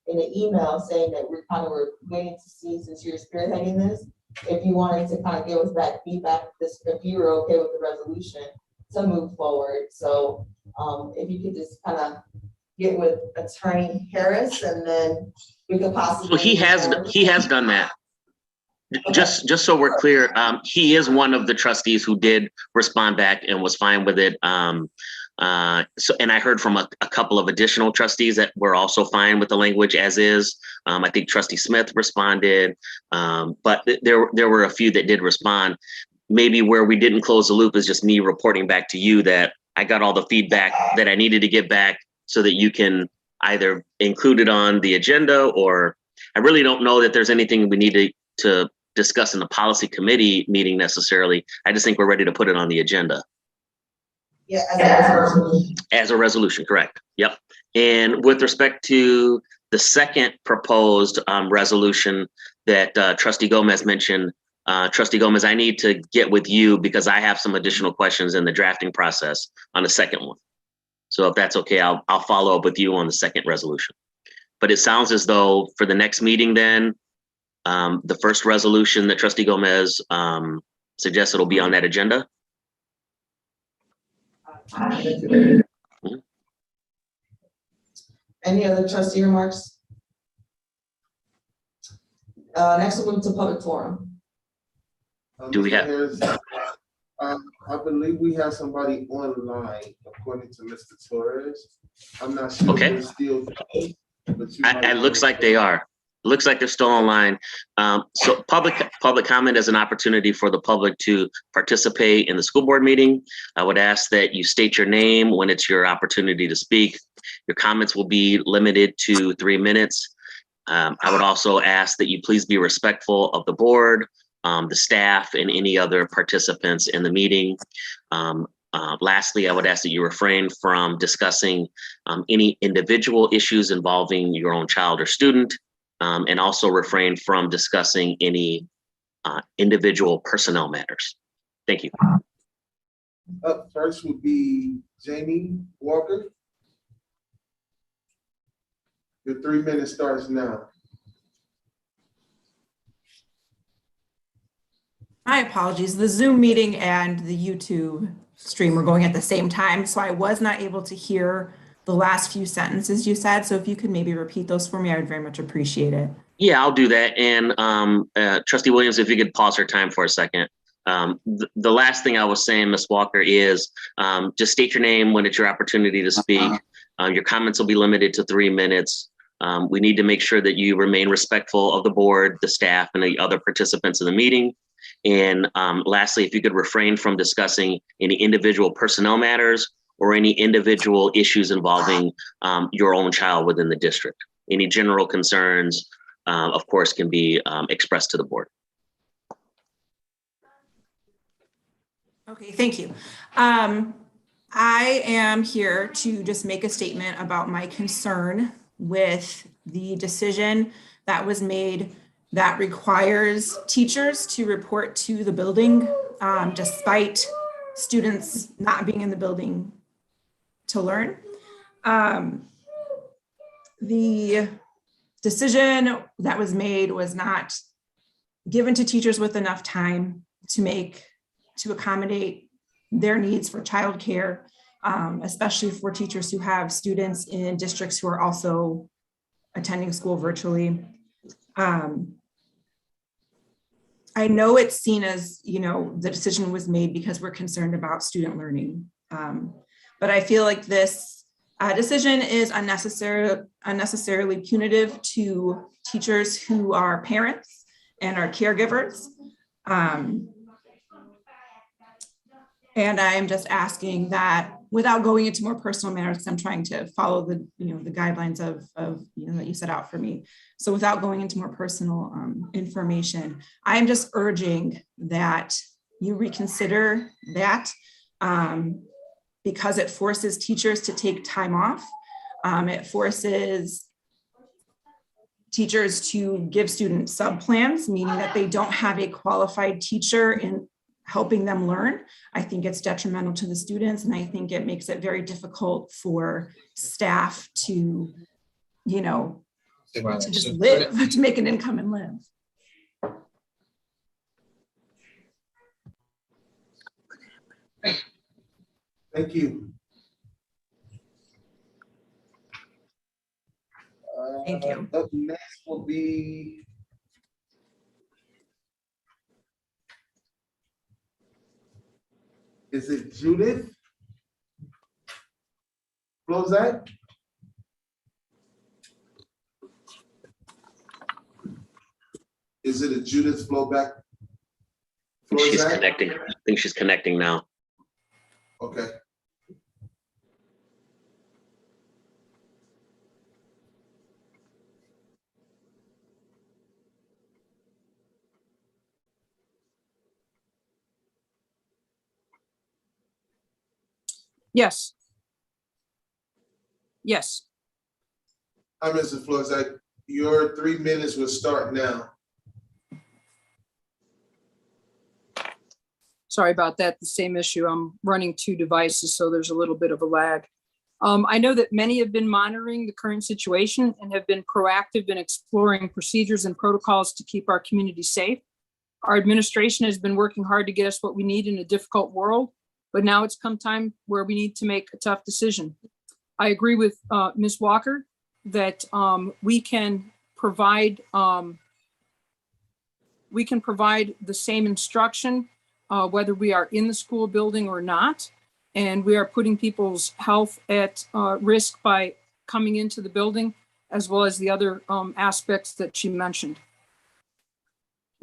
in an email saying that we kind of were waiting to see, since you're spearheading this, if you wanted to kind of give us that feedback, if you were okay with the resolution, to move forward. So if you could just kind of get with Attorney Harris and then we could possibly. So he has done that. Just so we're clear, he is one of the trustees who did respond back and was fine with it. And I heard from a couple of additional trustees that were also fine with the language as is. I think Trustee Smith responded, but there were a few that did respond. Maybe where we didn't close the loop is just me reporting back to you that I got all the feedback that I needed to give back so that you can either include it on the agenda, or I really don't know that there's anything we need to discuss in the policy committee meeting necessarily. I just think we're ready to put it on the agenda. Yeah, as a resolution. As a resolution, correct. Yep. And with respect to the second proposed resolution that Trustee Gomez mentioned, Trustee Gomez, I need to get with you because I have some additional questions in the drafting process on the second one. So if that's okay, I'll follow up with you on the second resolution. But it sounds as though for the next meeting then, the first resolution that Trustee Gomez suggested will be on that agenda. Any other trustee remarks? Next we'll move to public forum. Do we have? I believe we have somebody online, according to Mr. Torres. I'm not sure. Okay. If still, but It looks like they are. Looks like they're still online. So public comment is an opportunity for the public to participate in the school board meeting. I would ask that you state your name when it's your opportunity to speak. Your comments will be limited to 3 minutes. I would also ask that you please be respectful of the board, the staff, and any other participants in the meeting. Lastly, I would ask that you refrain from discussing any individual issues involving your own child or student. And also refrain from discussing any individual personnel matters. Thank you. Up first would be Jamie Walker. The 3 minutes starts now. My apologies. The Zoom meeting and the YouTube stream were going at the same time, so I was not able to hear the last few sentences you said. So if you could maybe repeat those for me, I would very much appreciate it. Yeah, I'll do that. And Trustee Williams, if you could pause our time for a second. The last thing I was saying, Ms. Walker, is just state your name when it's your opportunity to speak. Your comments will be limited to 3 minutes. We need to make sure that you remain respectful of the board, the staff, and the other participants in the meeting. And lastly, if you could refrain from discussing any individual personnel matters or any individual issues involving your own child within the district. Any general concerns, of course, can be expressed to the board. Okay, thank you. I am here to just make a statement about my concern with the decision that was made that requires teachers to report to the building despite students not being in the building to learn. The decision that was made was not given to teachers with enough time to accommodate their needs for childcare, especially for teachers who have students in districts who are also attending school virtually. I know it's seen as, the decision was made because we're concerned about student learning. But I feel like this decision is unnecessarily punitive to teachers who are parents and are caregivers. And I'm just asking that without going into more personal matters, because I'm trying to follow the guidelines of that you set out for me. So without going into more personal information, I'm just urging that you reconsider that because it forces teachers to take time off. It forces teachers to give students sub-plans, meaning that they don't have a qualified teacher in helping them learn. I think it's detrimental to the students, and I think it makes it very difficult for staff to, to just live, to make an income and live. Thank you. Thank you. Up next will be is it Judith Flozak? Is it a Judith Flowback? She's connecting. I think she's connecting now. Okay. Yes. Yes. Hi, Mr. Flozak. Your 3 minutes will start now. Sorry about that. The same issue. I'm running 2 devices, so there's a little bit of a lag. I know that many have been monitoring the current situation and have been proactive in exploring procedures and protocols to keep our community safe. Our administration has been working hard to get us what we need in a difficult world, but now it's come time where we need to make a tough decision. I agree with Ms. Walker that we can provide the same instruction whether we are in the school building or not. And we are putting people's health at risk by coming into the building, as well as the other aspects that she mentioned.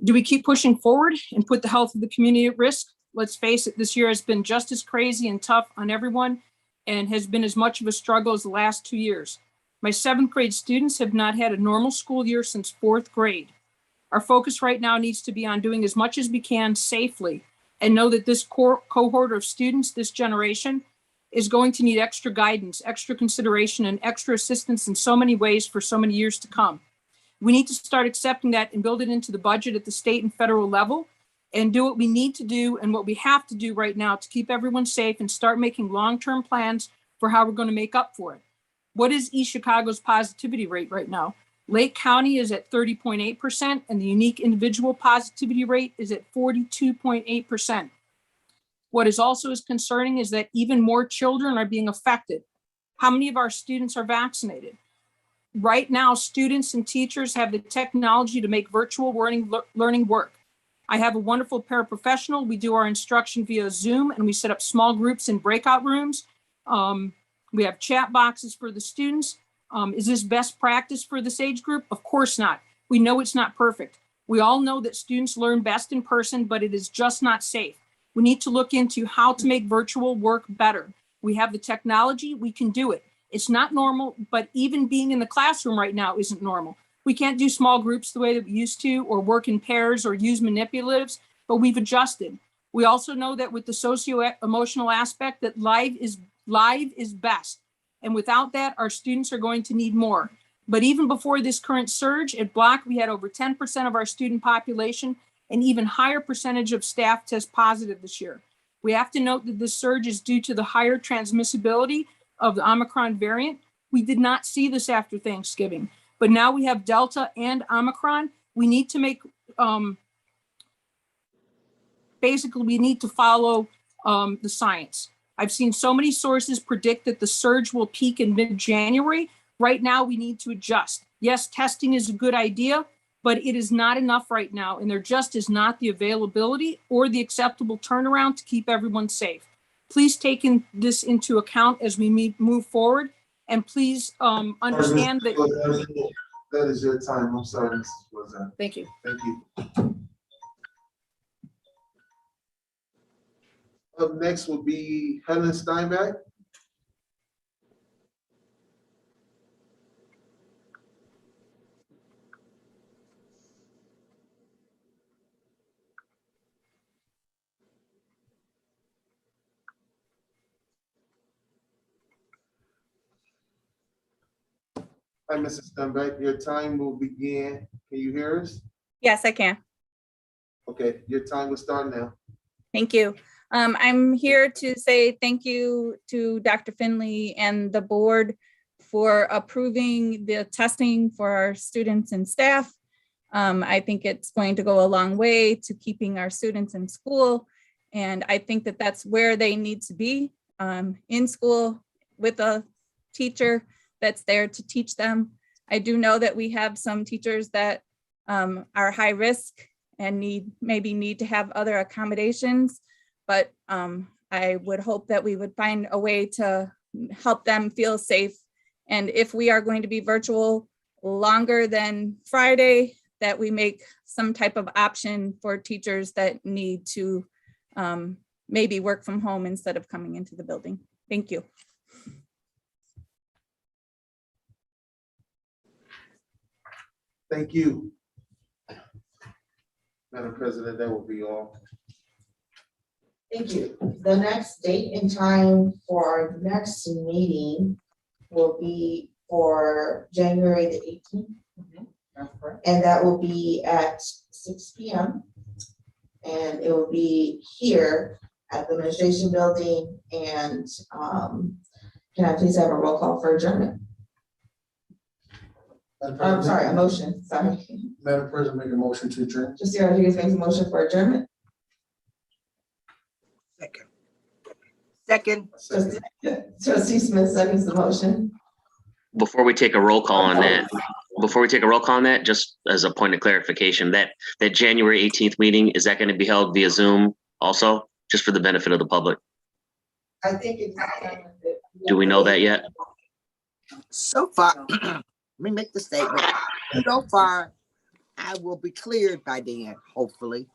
Do we keep pushing forward and put the health of the community at risk? Let's face it, this year has been just as crazy and tough on everyone and has been as much of a struggle as the last 2 years. My 7th grade students have not had a normal school year since 4th grade. Our focus right now needs to be on doing as much as we can safely and know that this cohort of students, this generation, is going to need extra guidance, extra consideration, and extra assistance in so many ways for so many years to come. We need to start accepting that and build it into the budget at the state and federal level and do what we need to do and what we have to do right now to keep everyone safe and start making long-term plans for how we're going to make up for it. What is East Chicago's positivity rate right now? Lake County is at 30.8% and the unique individual positivity rate is at 42.8%. What is also as concerning is that even more children are being affected. How many of our students are vaccinated? Right now, students and teachers have the technology to make virtual learning work. I have a wonderful paraprofessional. We do our instruction via Zoom and we set up small groups in breakout rooms. We have chat boxes for the students. Is this best practice for this age group? Of course not. We know it's not perfect. We all know that students learn best in person, but it is just not safe. We need to look into how to make virtual work better. We have the technology, we can do it. It's not normal, but even being in the classroom right now isn't normal. We can't do small groups the way that we used to, or work in pairs or use manipulatives, but we've adjusted. We also know that with the socio-emotional aspect that live is best. And without that, our students are going to need more. But even before this current surge at Block, we had over 10% of our student population and even higher percentage of staff test positive this year. We have to note that this surge is due to the higher transmissibility of the Omicron variant. We did not see this after Thanksgiving, but now we have Delta and Omicron. We need to make, basically we need to follow the science. I've seen so many sources predict that the surge will peak in mid-January. Right now, we need to adjust. Yes, testing is a good idea, but it is not enough right now. And there just is not the availability or the acceptable turnaround to keep everyone safe. Please take this into account as we move forward. And please understand that. That is your time. I'm sorry, Mrs. Flozak. Thank you. Thank you. Up next will be Helen Steinbeck. Hi, Mrs. Steinbeck. Your time will begin. Can you hear us? Yes, I can. Okay, your time will start now. Thank you. I'm here to say thank you to Dr. Finley and the board for approving the testing for our students and staff. I think it's going to go a long way to keeping our students in school. And I think that that's where they need to be. in school with a teacher that's there to teach them. I do know that we have some teachers that are high risk and maybe need to have other accommodations, but I would hope that we would find a way to help them feel safe. And if we are going to be virtual longer than Friday, that we make some type of option for teachers that need to maybe work from home instead of coming into the building. Thank you. Thank you. Madam President, that will be all. Thank you. The next date and time for our next meeting will be for January the 18th. And that will be at 6 p.m. And it will be here at the administration building. And can I please have a roll call for adjournment? I'm sorry, a motion, sorry. Madam President, make a motion to adjourn. Trustee Rodriguez makes a motion for adjournment. Second. Trustee Smith seconds the motion. Before we take a roll call on that, just as a point of clarification, that January 18th meeting, is that going to be held via Zoom also, just for the benefit of the public? I think it's. Do we know that yet? So far, let me make the statement. So far, I will be cleared by then, hopefully.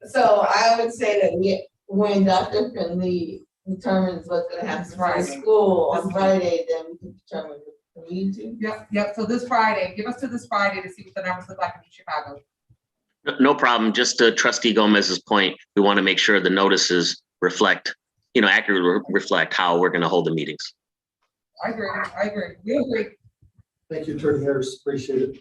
So I would say that when Dr. Finley determines what's gonna happen for school on Friday, then we can determine the meeting. Yep, so this Friday, give us to this Friday to see what the numbers look like in Chicago. No problem. Just to Trustee Gomez's point, we want to make sure the notices reflect, accurately reflect how we're going to hold the meetings. I agree, we agree. Thank you, Attorney Harris, appreciate it.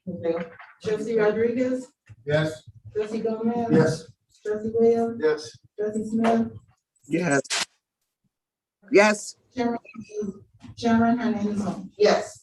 Okay. Trustee Rodriguez, Yes. Trustee Gomez. Yes. Trustee Williams, Yes. Trustee Smith, Yes. Yes. Chairman Hernandez. Yes.